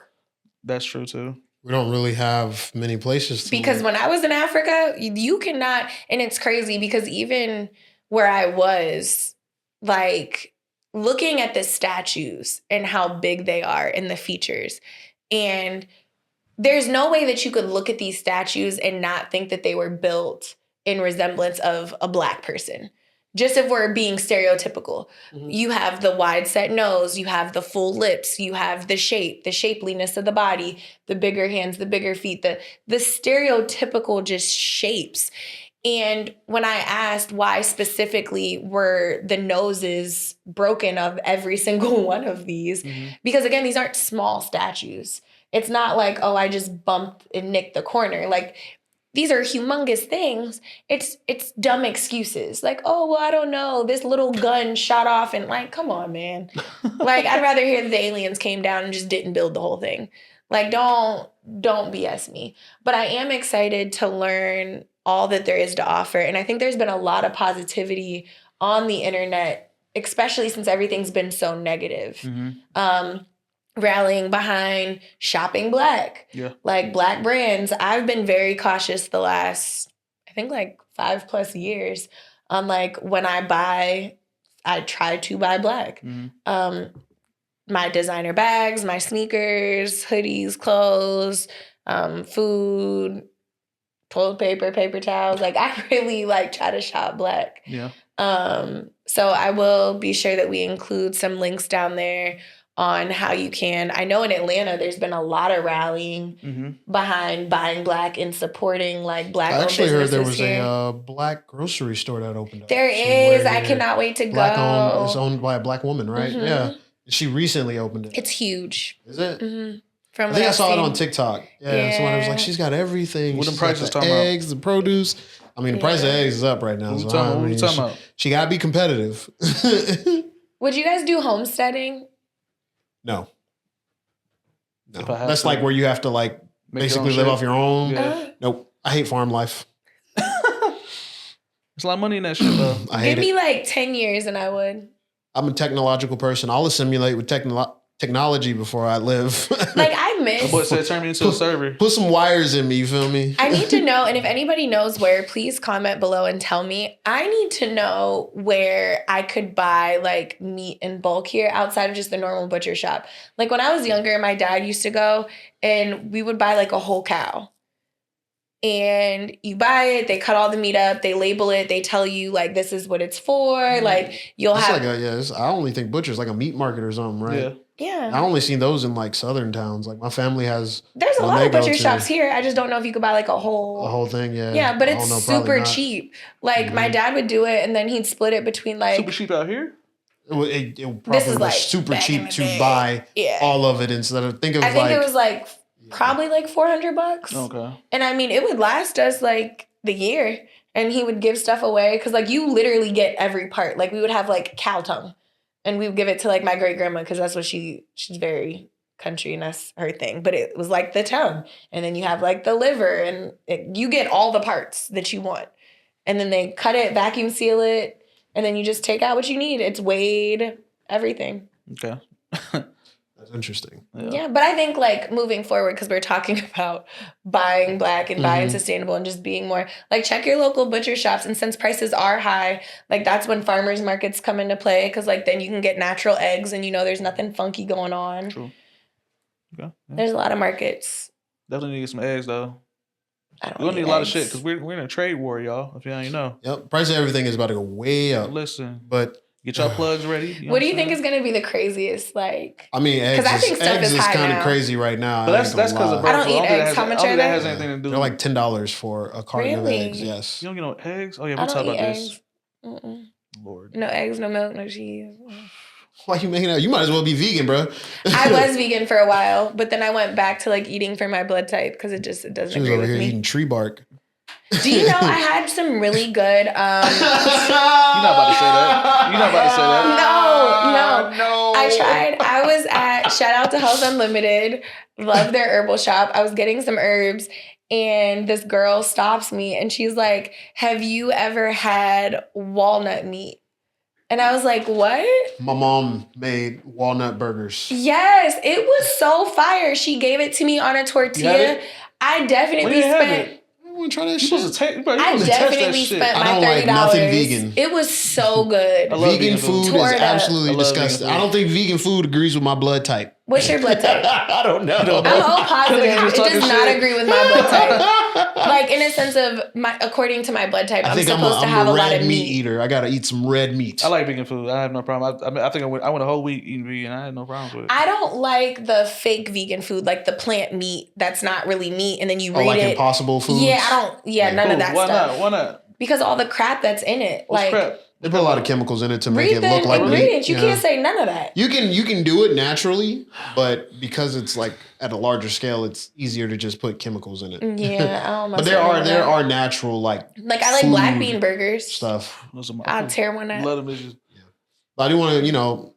That's true, too. We don't really have many places to because when I was in Africa, you cannot, and it's crazy because even where I was, like looking at the statues and how big they are and the features, and there's no way that you could look at these statues and not think that they were built in resemblance of a Black person. Just if we're being stereotypical, you have the wide set nose, you have the full lips, you have the shape, the shapeliness of the body, the bigger hands, the bigger feet, the stereotypical just shapes. And when I asked why specifically were the noses broken of every single one of these, because again, these aren't small statues. It's not like, oh, I just bumped and nicked the corner. Like, these are humongous things. It's dumb excuses. Like, oh, well, I don't know. This little gun shot off and like, come on, man. Like, I'd rather hear that the aliens came down and just didn't build the whole thing. Like, don't BS me. But I am excited to learn all that there is to offer. And I think there's been a lot of positivity on the internet, especially since everything's been so negative. Rallying behind shopping Black, like Black brands. I've been very cautious the last, I think like 5+ years on like when I buy, I try to buy Black. My designer bags, my sneakers, hoodies, clothes, food, toilet paper, paper towels. Like I really like try to shop Black. So I will be sure that we include some links down there on how you can. I know in Atlanta, there's been a lot of rallying behind buying Black and supporting like Black. I actually heard there was a Black grocery store that opened up. There is. I cannot wait to go. It's owned by a Black woman, right? Yeah. She recently opened it. It's huge. Is it? From I think I saw it on TikTok. Yeah. Someone was like, she's got everything. What the She's prices got the talking eggs, the produce. I mean, the price of eggs is up right now. What you talking about? She got to be competitive. Would you guys do homesteading? No. That's like where you have to like basically live off your own. Nope. I hate farm life. There's a lot of money in that shit though. Give me like 10 years and I would. I'm a technological person. I'll assimilate with technology before I live. Like I miss. Boy said turn me into a server. Put some wires in me, you feel me? I need to know, and if anybody knows where, please comment below and tell me. I need to know where I could buy like meat in bulk here outside of just the normal butcher shop. Like when I was younger, my dad used to go and we would buy like a whole cow. And you buy it, they cut all the meat up, they label it, they tell you like this is what it's for. Like you'll have I only think butcher's like a meat market or something, right? Yeah. I only seen those in like southern towns. Like my family has. There's a lot of butcher shops here. I just don't know if you could buy like a whole thing. Yeah. Yeah, but it's super cheap. Like my dad would do it, and then he'd split it between like super cheap out here. It probably was like super cheap to buy all of it instead of think it was like probably like $400. Okay. And I mean, it would last us like the year, and he would give stuff away because like you literally get every part. Like we would have like cow tongue. And we would give it to like my great grandma because that's what she's very country and that's her thing. But it was like the tongue. And then you have like the liver and you get all the parts that you want. And then they cut it, vacuum seal it, and then you just take out what you need. It's weighed, everything. Okay. That's interesting. Yeah, but I think like moving forward, because we're talking about buying Black and buying sustainable and just being more like check your local butcher shops. And since prices are high, like that's when farmers markets come into play because like then you can get natural eggs and you know there's nothing funky going on. True. Okay. Yeah. There's a lot of markets. Definitely need some eggs though. We're gonna need a lot of shit because we're in a trade war, y'all. If y'all ain't know. Yep. Price of everything is about to go way up. Listen, but. Get y'all plugs ready. You know what do you think is going to be the craziest? Like, I mean, eggs is kind of crazy right now. But that's because of I don't eat eggs. How much are they? That has anything to do. They're like $10 for a carton of eggs. Yes. You don't get no eggs? Oh yeah, we talk about this. Lord. No eggs, no milk, no cheese. Why are you making that? You might as well be vegan, bro. I was vegan for a while, but then I went back to like eating for my blood type because it doesn't agree with me. She was over here eating tree bark. Do you know I had some really good You're not about to say that. No. I tried. I was at shout out to Health Unlimited. Love their herbal shop. I was getting some herbs and this girl stops me and she's like, "Have you ever had walnut meat?" And I was like, what? My mom made walnut burgers. Yes, it was so fire. She gave it to me on a tortilla. I definitely spent... I want to try that shit. I definitely spent my $30. I don't like nothing vegan. It was so good. Vegan food is absolutely disgusting. I don't think vegan food agrees with my blood type. What's your blood type? I don't know. I'm O positive. It does not agree with my blood type. Like in a sense of according to my blood type, I'm supposed to have a lot of meat. Eater. I gotta eat some red meat. I like vegan food. I have no problem. I think I went a whole week eating vegan. I had no problems with it. I don't like the fake vegan food, like the plant meat that's not really meat, and then you read like it. Impossible Foods. Yeah, I don't. Yeah, none of that stuff. Why not? Because all the crap that's in it. What's crap? They put a lot of chemicals in it to make it look like meat. You can't say none of that. You can do it naturally, but because it's like at a larger scale, it's easier to just put chemicals in it. Yeah, I don't know. But there are natural like I like black bean burgers stuff. I'll tear one up. Love them bitches. Yeah. But I do want to,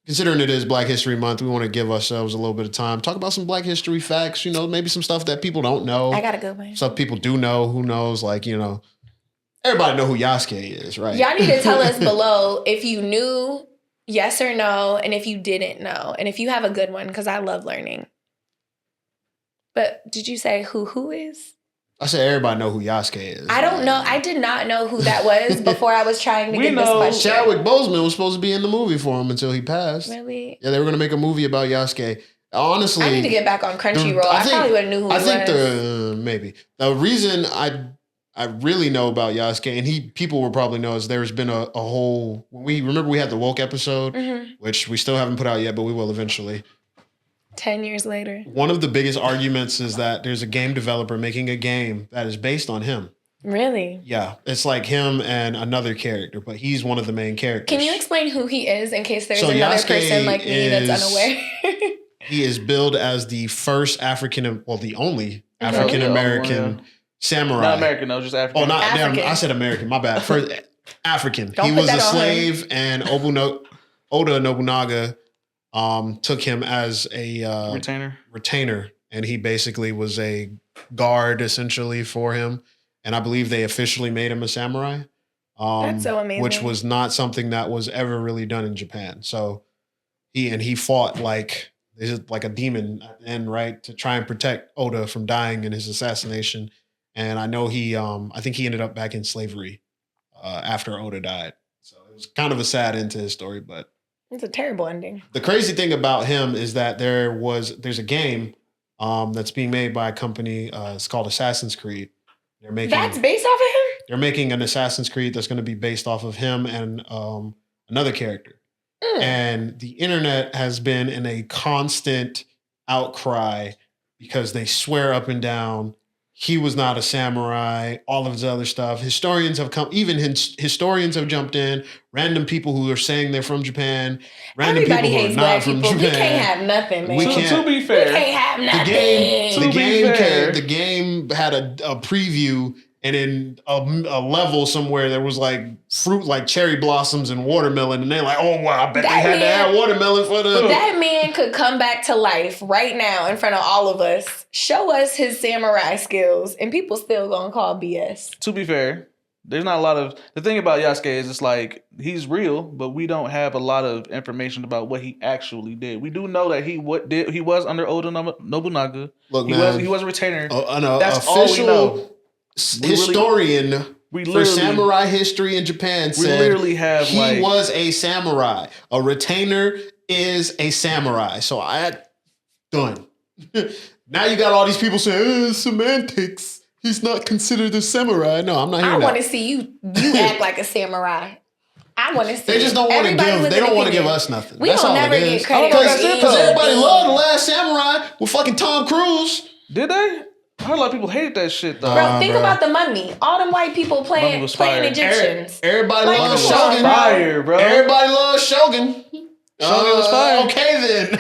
considering it is Black History Month, we want to give ourselves a little bit of time. Talk about some Black history facts. Maybe some stuff that people don't know. I got a good one. Stuff people do know. Who knows? Everybody know who Yasuke is, right? Y'all need to tell us below if you knew, yes or no, and if you didn't know, and if you have a good one, because I love learning. But did you say who is? I said everybody know who Yasuke is. I don't know. I did not know who that was before I was trying to get this question. Chadwick Boseman was supposed to be in the movie for him until he passed. Really? Yeah, they were going to make a movie about Yasuke. Honestly, I need to get back on Crunchyroll. I probably would have knew who he was. Maybe. The reason I really know about Yasuke, and people will probably know, is there's been a whole... we had the Woke episode, which we still haven't put out yet, but we will eventually. 10 years later. One of the biggest arguments is that there's a game developer making a game that is based on him. Really? Yeah. It's like him and another character, but he's one of the main characters. Can you explain who he is in case there's another person like me that's unaware? He is billed as the first the only African-American samurai. Not American, no, just African. Oh, not African. Damn, I said American. My bad. First African. Don't he put was that a on slave, him. and Oda Nobunaga took him as a retainer, and he basically was a guard essentially for him. And I believe they officially made him a samurai. That's so amazing. Which was not something that was ever really done in Japan. So he fought like a demon at the end, right, to try and protect Oda from dying in his assassination. And I know I think he ended up back in slavery after Oda died. So it was kind of a sad end to his story, but it's a terrible ending. The crazy thing about him is that there's a game that's being made by a company. It's called Assassin's Creed. That's based off of him? They're making an Assassin's Creed that's going to be based off of him and another character. And the internet has been in a constant outcry because they swear up and down he was not a samurai, all of his other stuff. Historians have jumped in, random people who are saying they're from Japan, random Everybody people who are not from Japan. We can't have nothing, man. To be fair. We can't have nothing. The game had a preview, and in a level somewhere there was like fruit like cherry blossoms and watermelon, and they're like, oh wow, I bet they had to have watermelon for the... That man could come back to life right now in front of all of us, show us his samurai skills, and people still gonna call BS. To be fair, there's not a lot of... The thing about Yasuke is it's like, he's real, but we don't have a lot of information about what he actually did. We do know that he was under Oda Nobunaga. Look, man, he was a retainer. That's all we know. Historian for samurai history in Japan said he was a samurai. A retainer is a samurai. So done. Now you got all these people saying, semantics. He's not considered a samurai. No, I'm not hearing that. I want to see you act like a samurai. I want to see. They just don't want to give. They don't want to give us nothing. We don't never get credit because everybody loved The Last Samurai with fucking Tom Cruise. Did they? I heard a lot of people hated that shit though. Bro, think about The Mummy. All them white people playing Egyptians. Everybody loves Shogun. Fire, bro. Everybody loves Shogun. Shogun was fire. Okay then.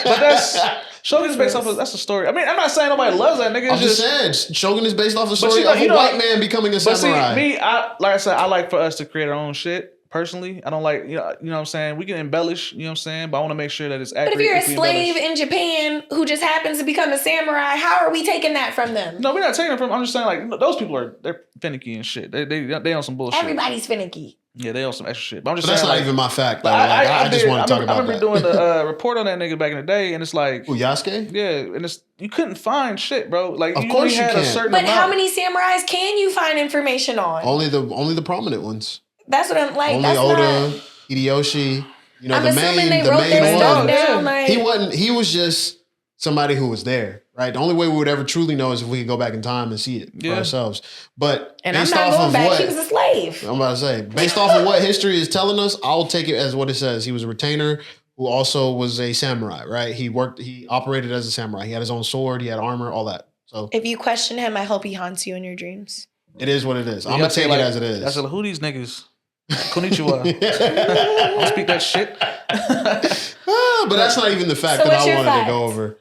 But Shogun's based off of... That's a story. I mean, I'm not saying nobody loves that nigga. I'm just saying, Shogun is based off a story of a white man becoming a samurai. See, like I said, I like for us to create our own shit. Personally, I don't like, you know what I'm saying? We can embellish, you know what I'm saying? But I want to make sure that it's accurate. But if you're a slave in Japan who just happens to become a samurai, how are we taking that from them? No, we're not taking it from them. I'm just saying, like, those people they're finicky and shit. They on some bullshit. Everybody's finicky. Yeah, they on some extra shit. But I'm just saying, that's not even my fact, though. I just want to talk about that. I remember doing a report on that nigga back in the day, and it's like... Who, Yasuke? Yeah, and you couldn't find shit, bro. Like, of course you had can. A certain but amount. how many samurais can you find information on? Only the prominent ones. That's what I'm like. Only that's Oda, not... Hideyoshi. You know, I'm the assuming main, they wrote their stuff down. Like... He was just somebody who was there, right? The only way we would ever truly know is if we could go back in time and see it for ourselves. But and I'm not going back. He was a slave. I'm about to say, based off of what history is telling us, I'll take it as what it says. He was a retainer who also was a samurai, right? He operated as a samurai. He had his own sword, he had armor, all that. So if you question him, I hope he haunts you in your dreams. It is what it is. I'm gonna take it as it is. I said, who these niggas? Konnichiwa. Don't speak that shit. But that's not even the fact that I wanted to go over.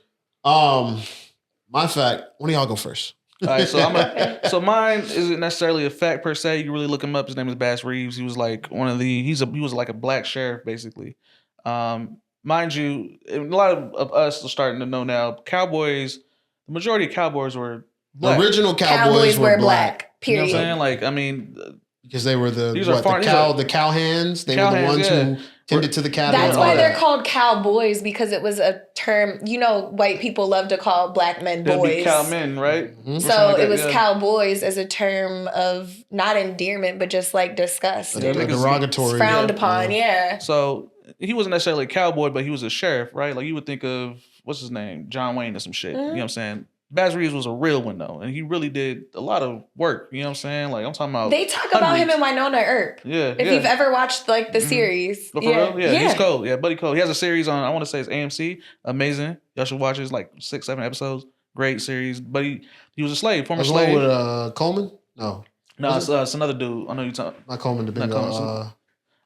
My fact. One of y'all go first. All right, so mine isn't necessarily a fact per se. You can really look him up. His name is Bass Reeves. He was like he was like a black sheriff basically. Mind you, a lot of us are starting to know now. Cowboys, the majority of cowboys were black. The original cowboys were black. Period. You know what I'm saying? Like, I mean, because they were the cow hands. They were the ones who tended to the cattle. That's why they're called cowboys, because it was a term. You know, white people love to call black men boys. Cow men, right? Mm-hmm. So it was cowboys as a term of not endearment, but just like disgust. Derogatory. Frowned upon, yeah. So he wasn't necessarily a cowboy, but he was a sheriff, right? Like you would think of, what's his name? John Wayne or some shit. Mm-hmm. You know what I'm saying? Bass Reeves was a real one though, and he really did a lot of work. You know what I'm saying? Like I'm talking about. They talk about him in Winona Earp. Yeah. If you've ever watched like the series. But for real? Yeah, he's cold. Yeah, Buddy Cole. He has a series on, I want to say it's AMC. Amazing. Y'all should watch it. It's like 6-7 episodes. Great series. But he was a slave, former slave. With Coleman? No. No, it's another dude. I know you talking. Not Coleman, the bingo.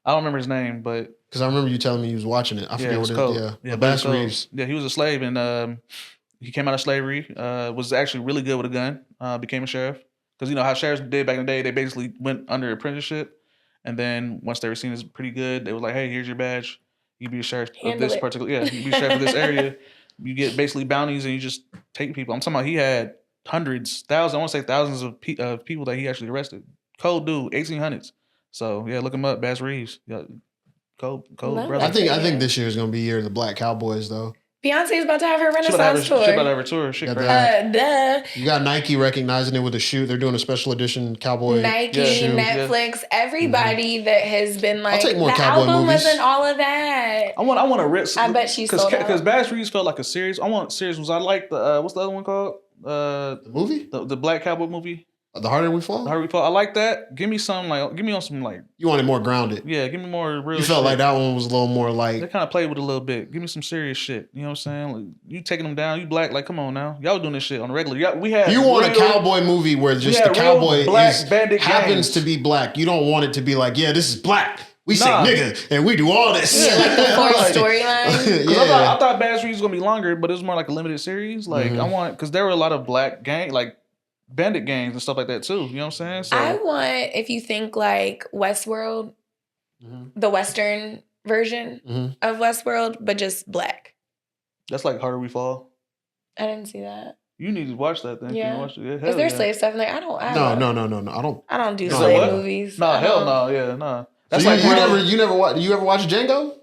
I don't remember his name, but because I remember you telling me you was watching it. I forget what it is. Yeah, Bass Reeves. Yeah, he was a slave, and he came out of slavery. Was actually really good with a gun. Became a sheriff, because you know how sheriffs did back in the day. They basically went under apprenticeship, and then once they were seen as pretty good, they was like, "Hey, here's your badge. You be a sheriff of this particular. Yeah, you be a sheriff of this area. You get basically bounties, and you just take people." I'm talking about he had hundreds, thousands. I want to say thousands of people that he actually arrested. Cold dude, 1800s. So yeah, look him up, Bass Reeves. Yeah, cold brother. I think this year is gonna be year of the Black Cowboys though. Beyonce's about to have her Renaissance tour. She's about to have her tour. Shit, duh. You got Nike recognizing it with a shoe. They're doing a special edition cowboy. Nike, shoe. Netflix, everybody that has been like, I'll take more the cowboy album movies. Wasn't all of that. I want to risk. I bet she's sold out. Because Bass Reeves felt like a series. I want series. Was I like the what's the other one called? The movie, the Black Cowboy movie. The Harder We Fall. The Harder We Fall. I like that. Give me on some like. You want it more grounded. Yeah, give me more real. You felt shit. like that one was a little more like. They kind of played with it a little bit. Give me some serious shit. You know what I'm saying? Like, you taking them down. You black. Like, come on now. Y'all doing this shit on the regular. You want a cowboy movie where just the cowboy happens to be black. You don't want it to be like, yeah, this is black. We say nigga and we do all this. Yeah, like the fourth storyline. I thought Bass Reeves was gonna be longer, but it was more like a limited series. Like I want, because there were a lot of black bandit gangs and stuff like that too. You know what I'm saying? So, I want, if you think like Westworld, the Western version of Westworld, but just black. That's like Harder We Fall. I didn't see that. You need to watch that then. Yeah. Watch it. Is there slave stuff in there? No. I don't do slave movies. No, hell no. Yeah, no. That's so like you never watch. You ever watch Django?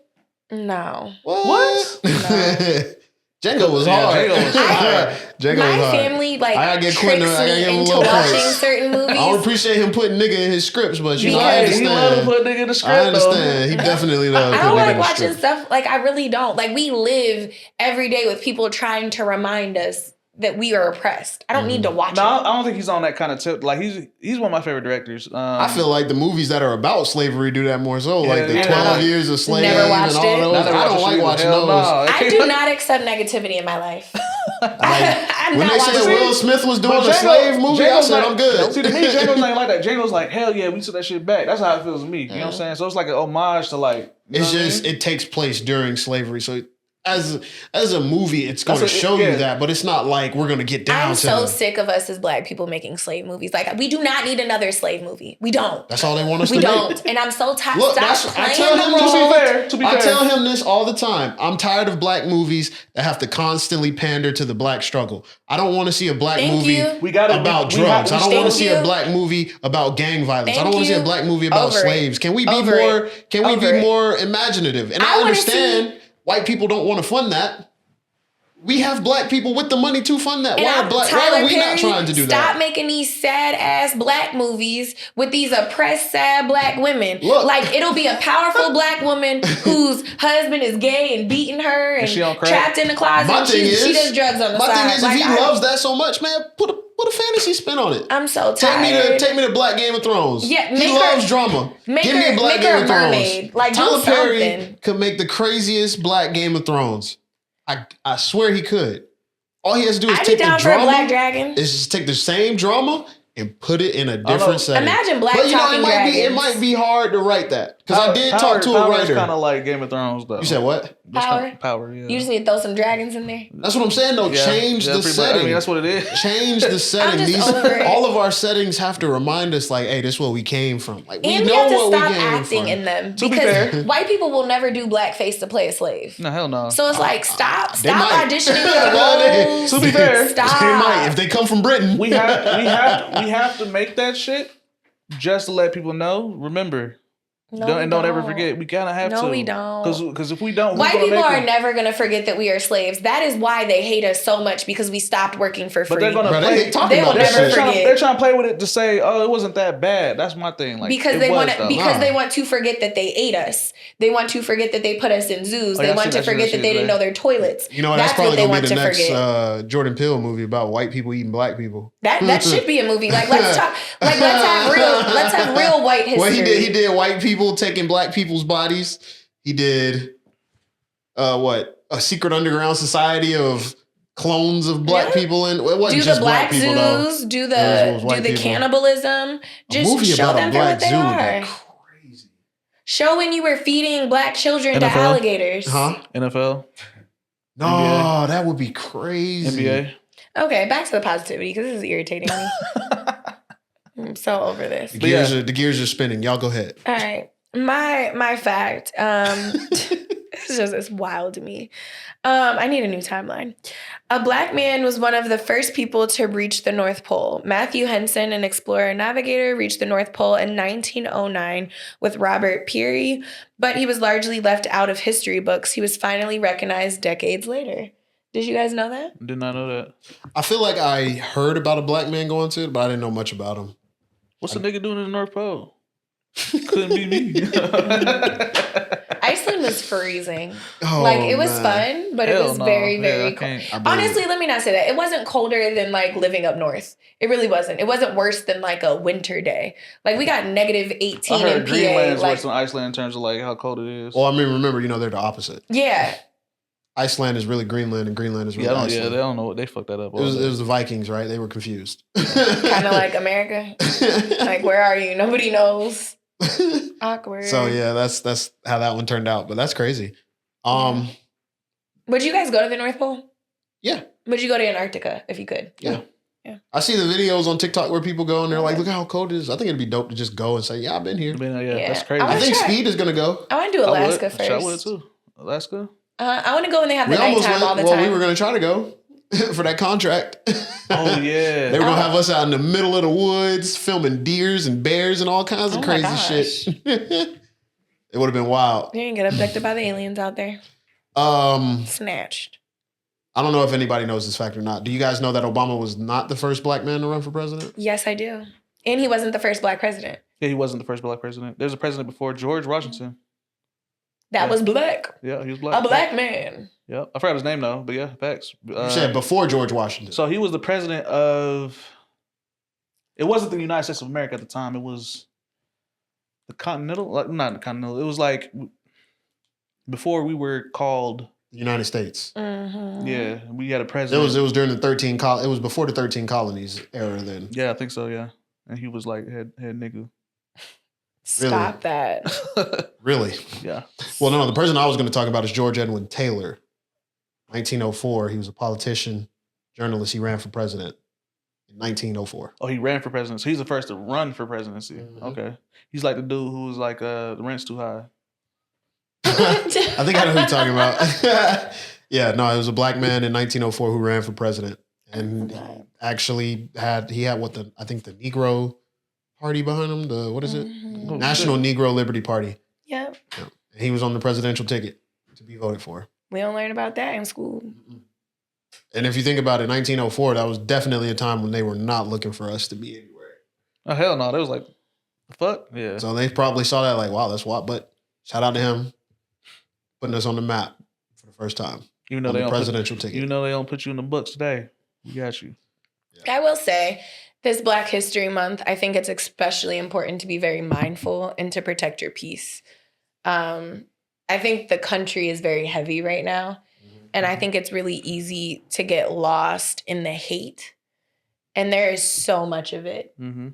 No. What? No. Django was hard. Django my was hard. Family tricks me into watching certain movies. I don't appreciate him putting nigga in his scripts, but I understand. He love to put nigga in the script. I understand. He definitely loves. I don't like watching stuff. Like I really don't. Like we live every day with people trying to remind us that we are oppressed. I don't need to watch it. I don't think he's on that kind of tip. Like he's one of my favorite directors. I feel like the movies that are about slavery do that more so. Like the 12 Years a Slave and all those. I don't like watching those. I do not accept negativity in my life. When they said Will Smith was doing a slave movie, I said I'm good. See, to me, Django's not like that. Django's like, hell yeah, we took that shit back. That's how it feels to me. You know what I'm saying? So it's like an homage to like. It's just it takes place during slavery, so. As a movie, it's going to show you that, but it's not like we're going to get down to I'm so sick of us as black people making slave movies. Like, we do not need another slave movie. We don't. That's all they want us to make. We don't. And I'm so tired. Look, Stop I tell him to I tell him this all the time. I'm tired of black movies that have to constantly pander to the black struggle. I don't want to see a black movie about drugs. I don't want to see a black movie about gang violence. I don't want to see a black movie about slaves. Can we be more? Can we be more imaginative? And I understand white people don't want to fund that. We have black people with the money to fund that. Why are we not trying to do that? Stop making these sad ass black movies with these oppressed sad black women. Look. Like it'll be a powerful black woman whose husband is gay and beating her and trapped in the closet. And she does drugs on the side. My thing is, if he loves that so much, man, put a fantasy spin on it. I'm so tired. Take me to Black Game of Thrones. Yeah, he loves drama. Give me a Black Game of Thrones. Like Tyler Perry could make the craziest Black Game of Thrones. I swear he could. All he has to do is take the drama. Black Dragon. Is just take the same drama and put it in a different setting. Imagine Black talking dragons. It might be hard to write that because I did talk to a writer. Kind of like Game of Thrones, though. You said what? Power. Yeah. You just need to throw some dragons in there. That's what I'm saying. Though, change the setting. I mean, that's what it is. Change the setting. All of our settings have to remind us, like, hey, this is where we came from. Like, we know what we came from. And we have to stop acting in them because white people will never do blackface to play a slave. No, hell no. So it's like, stop auditioning for the roles. To be fair, stop. They might if they come from Britain. We have to make that shit just to let people know. Remember. Don't ever forget. We kind of have to. No, we don't. Because if we don't, white people are never going to forget that we are slaves. That is why they hate us so much because we stopped working for free. But they're going to play. They will never forget. They're trying to play with it to say, "Oh, it wasn't that bad." That's my thing. Like because they want to forget that they ate us. They want to forget that they put us in zoos. They want to forget that they didn't know their toilets. You know, that's probably going to be the next Jordan Peele movie about white people eating black people. That should be a movie. Like let's have real white history. Well, he did white people taking black people's bodies. He did a secret underground society of clones of black people, and it wasn't just black people zoos, do the cannibalism. Just show them for what they are. Crazy. Show when you were feeding black children to alligators. NFL. No, NBA. That would be crazy. NBA. Okay, back to the positivity because this is irritating me. I'm so over this. The gears are spinning. Y'all go ahead. All right. My fact, it's wild to me. I need a new timeline. A black man was one of the first people to reach the North Pole. Matthew Henson, an explorer and navigator, reached the North Pole in 1909 with Robert Peary, but he was largely left out of history books. He was finally recognized decades later. Did you guys know that? Did not know that. I feel like I heard about a black man going to it, but I didn't know much about him. What's the nigga doing in the North Pole? Couldn't be me. Iceland was freezing. It was fun, but it was very, very cold. Honestly, let me not say that. It wasn't colder than like living up north. It really wasn't. It wasn't worse than like a winter day. Like we got -18 I heard in PA. Greenland's worse than Iceland in terms of like how cold it is. Well, I mean, remember, they're the opposite. Yeah. Iceland is really Greenland, and Greenland is really Iceland. Yeah, they don't know what they fucked that up. It was the Vikings, right? They were confused. Kind of like America. Like, where are you? Nobody knows. Awkward. So yeah, that's how that one turned out. But that's crazy. Would you guys go to the North Pole? Yeah. Would you go to Antarctica if you could? Yeah. I see the videos on TikTok where people go and they're like, look how cold it is. I think it'd be dope to just go and say, yeah, I've been here. That's crazy. I think Speed is gonna go. I want to do Alaska first. I would too. Alaska? I want to go when they have the nighttime all the time. Well, we were going to try to go for that contract. Oh, yeah. They were going to have us out in the middle of the woods filming deers and bears and all kinds of crazy shit. It would have been wild. You didn't get abducted by the aliens out there. Snatched. I don't know if anybody knows this fact or not. Do you guys know that Obama was not the first black man to run for president? Yes, I do. And he wasn't the first black president. Yeah, he wasn't the first black president. There's a president before George Washington. That was black. Yeah, he was black. A black man. Yeah, I forgot his name though, but yeah, facts. You said before George Washington. So he was the president of. It wasn't the United States of America at the time. It was the Continental, not the Continental. It was like before we were called the United States. Mm-hmm. Yeah, we had a president. It was during the 13. It was before the 13 colonies era. Then. Yeah, I think so. Yeah, and he was like head nigga. Stop that. Really? Yeah. Well, no, the person I was going to talk about is George Edwin Taylor. 1904. He was a politician, journalist. He ran for president in 1904. Oh, he ran for president. So he's the first to run for presidency. Mm-hmm. Okay. He's like the dude who was like, the rent's too high. I think I know who you're talking about. Yeah, no, it was a black man in 1904 who ran for president, and he actually had I think the Negro Party behind him. What is it? Mm-hmm. National Negro Liberty Party. Yep. Yeah. He was on the presidential ticket to be voted for. We don't learn about that in school. And if you think about it, 1904, that was definitely a time when they were not looking for us to be anywhere. Oh, hell no. They was like, fuck? Yeah. So they probably saw that like, wow, that's what. But shout out to him putting us on the map for the first time. Even though they presidential ticket. Even though they don't put you in the books today, we got you. I will say, this Black History Month, I think it's especially important to be very mindful and to protect your peace. I think the country is very heavy right now. And I think it's really easy to get lost in the hate. And there is so much of it. Mm-hmm.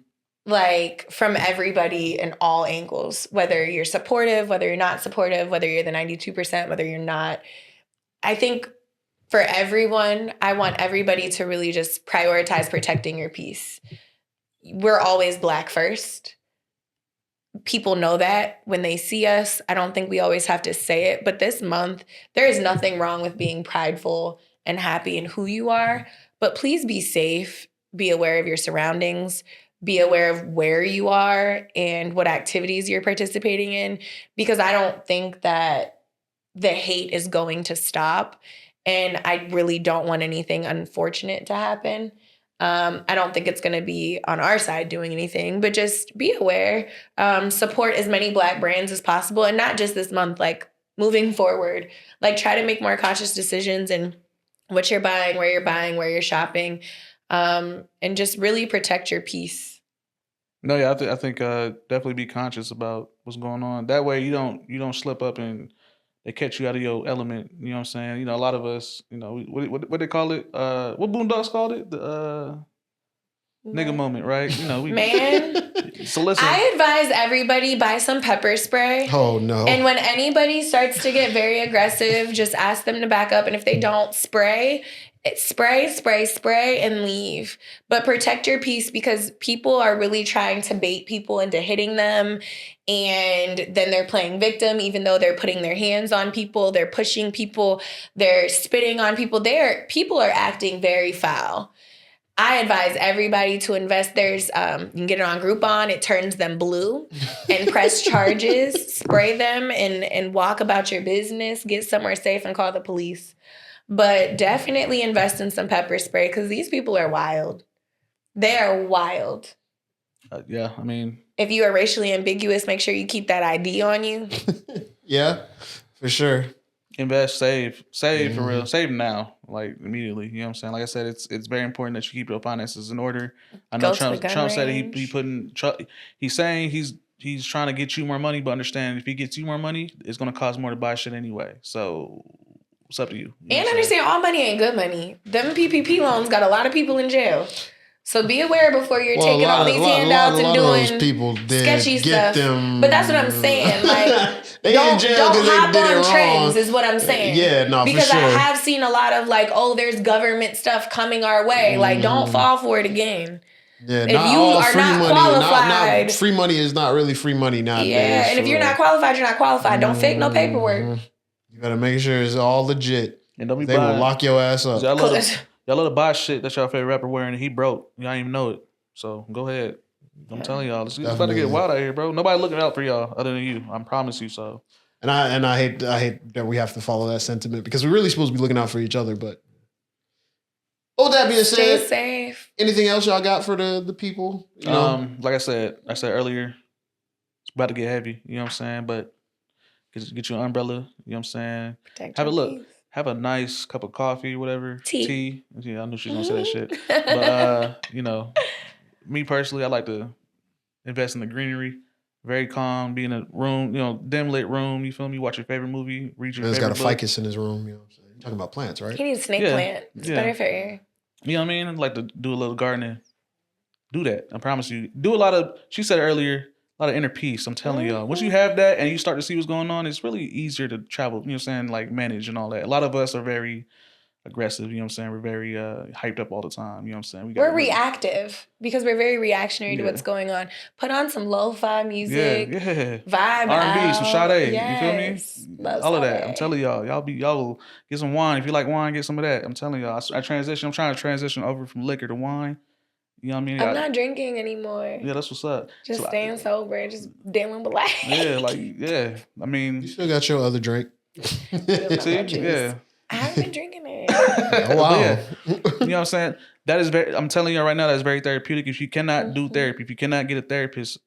Like from everybody in all angles, whether you're supportive, whether you're not supportive, whether you're the 92%, whether you're not. I think for everyone, I want everybody to really just prioritize protecting your peace. We're always Black first. People know that when they see us. I don't think we always have to say it, but this month, there is nothing wrong with being prideful and happy in who you are, but please be safe, be aware of your surroundings, be aware of where you are and what activities you're participating in, because I don't think that the hate is going to stop. And I really don't want anything unfortunate to happen. I don't think it's going to be on our side doing anything, but just be aware. Support as many Black brands as possible. And not just this month, like moving forward. Like try to make more conscious decisions in what you're buying, where you're shopping. And just really protect your peace. No, yeah, I think definitely be conscious about what's going on. That way you don't slip up and they catch you out of your element. You know what I'm saying? You know, a lot of us, you know, what they call it? What Boondocks called it? The nigga moment, right? You know, so listen. I advise everybody buy some pepper spray. Oh no! And when anybody starts to get very aggressive, just ask them to back up. And if they don't spray, spray, and leave. But protect your peace, because people are really trying to bait people into hitting them. And then they're playing victim, even though they're putting their hands on people, they're pushing people, they're spitting on people. People are acting very foul. I advise everybody to invest. There's, you can get it on Groupon. It turns them blue, and press charges, spray them, and walk about your business. Get somewhere safe and call the police. But definitely invest in some pepper spray, because these people are wild. They are wild. Yeah, I mean, if you are racially ambiguous, make sure you keep that ID on you. Yeah, for sure. Invest, save for real. Save now, like immediately. You know what I'm saying? Like I said, it's very important that you keep your finances in order. I know Trump said he's saying he's trying to get you more money, but understand if he gets you more money, it's going to cost more to buy shit anyway. So it's up to you. And understand, all money ain't good money. Them PPP loans got a lot of people in jail. So be aware before you're taking all these handouts and doing sketchy stuff. But that's what I'm saying. Like, don't hop on trends is what I'm saying. Yeah, no, because for sure. I have seen a lot of like, oh, there's government stuff coming our way. Like, don't fall for it again. Yeah, if you are not qualified, free money is not really free money nowadays. Yeah, and if you're not qualified, you're not qualified. Don't fake no paperwork. You gotta make sure it's all legit. And don't be they will lock your ass up. Y'all love to buy shit that y'all favorite rapper wearing and he broke. Y'all don't even know it. So go ahead. I'm telling y'all, it's about to get wild out here, bro. Nobody looking out for y'all other than you. I promise you so. And I hate that we have to follow that sentiment, because we're really supposed to be looking out for each other. But with that being said, stay safe. Anything else y'all got for the people? You know? Like I said earlier, it's about to get heavy. You know what I'm saying? But get you an umbrella. You know what I'm saying? Have a nice cup of coffee, whatever. Tea. Yeah, I knew she was gonna say that shit. But you know, me personally, I like to invest in the greenery. Very calm, be in a room, you know, dim lit room. You feel me? Watch your favorite movie. Read your favorite book. He's got a ficus in his room. You know what I'm saying? You're talking about plants, right? He needs a snake plant. It's better for air. You know what I mean? I'd like to do a little gardening. Do that. I promise you. Do a lot of. She said earlier. A lot of inner peace. I'm telling y'all. Once you have that and you start to see what's going on, it's really easier to travel, you know what I'm saying, like manage and all that. A lot of us are very aggressive. You know what I'm saying? We're very hyped up all the time. You know what I'm saying? We're reactive because we're very reactionary to what's going on. Put on some lo-fi music. Yeah. Vibe R&B, some Sade. Yes. You feel me? All of that. I'm telling y'all. Y'all get some wine. If you like wine, get some of that. I'm telling y'all. I'm trying to transition over from liquor to wine. You know what I mean? I'm not drinking anymore. Yeah, that's what's up. Just staying sober, just dealing with life. I mean, you still got your other drink. See? Yeah. I haven't been drinking it. Oh, wow. Yeah. You know what I'm saying? That is I'm telling you right now, that's very therapeutic. If you cannot do therapy, if you cannot get a therapist,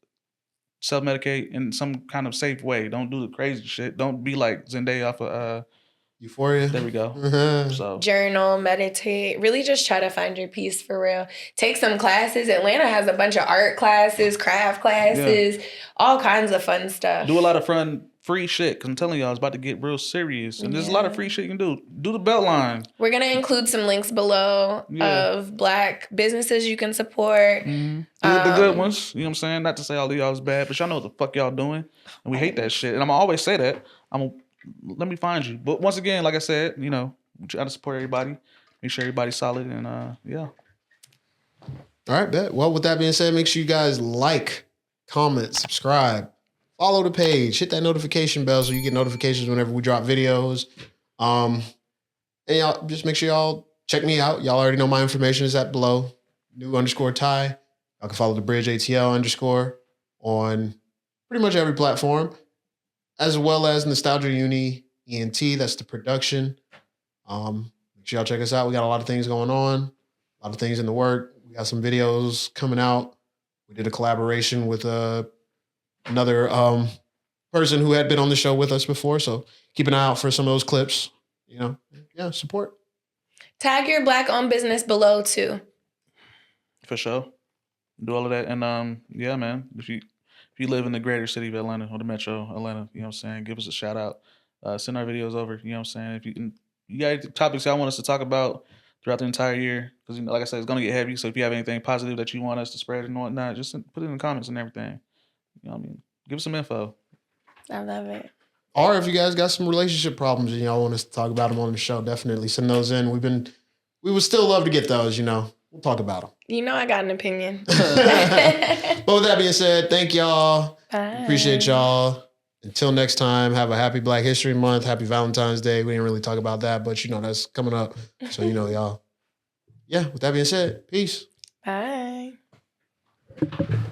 self-medicate in some kind of safe way. Don't do the crazy shit. Don't be like Zendaya off of Euphoria. There we go. So journal, meditate, really just try to find your peace for real. Take some classes. Atlanta has a bunch of art classes, craft classes, all kinds of fun stuff. Do a lot of fun free shit, because I'm telling y'all, it's about to get real serious. And there's a lot of free shit you can do. Do the Beltline. We're going to include some links below of Black businesses you can support. Mm-hmm. The good ones. You know what I'm saying? Not to say all of y'all is bad, but y'all know what the fuck y'all doing. And we hate that shit. And I'm going to always say that. Let me find you. But once again, like I said, you know, we try to support everybody. Make sure everybody's solid. And yeah. All right, bet. Well, with that being said, make sure you guys like, comment, subscribe. Follow the page, hit that notification bell so you get notifications whenever we drop videos. And y'all just make sure y'all check me out. Y'all already know my information is at below. New_Ty. Y'all can follow the Bridge ATL_ on pretty much every platform, as well as Nostalgia Uni ENT. That's the production. Make sure y'all check us out. We got a lot of things going on, a lot of things in the work. We got some videos coming out. We did a collaboration with another person who had been on the show with us before. So keep an eye out for some of those clips. You know, yeah, support. Tag your Black-owned business below too. For sure. Do all of that. And yeah, man, if you live in the greater city of Atlanta or the metro Atlanta, you know what I'm saying, give us a shout out. Send our videos over, you know what I'm saying. If you got topics y'all want us to talk about throughout the entire year, because, you know, like I said, it's going to get heavy. So if you have anything positive that you want us to spread and whatnot, just put it in the comments and everything. You know what I mean? Give us some info. I love it. Or if you guys got some relationship problems and y'all want us to talk about them on the show, definitely send those in. We would still love to get those, you know. We'll talk about them. You know I got an opinion. But with that being said, thank y'all. Bye. Appreciate y'all. Until next time, have a happy Black History Month. Happy Valentine's Day. We didn't really talk about that, but, you know, that's coming up. So, you know, y'all. Yeah, with that being said, peace. Bye.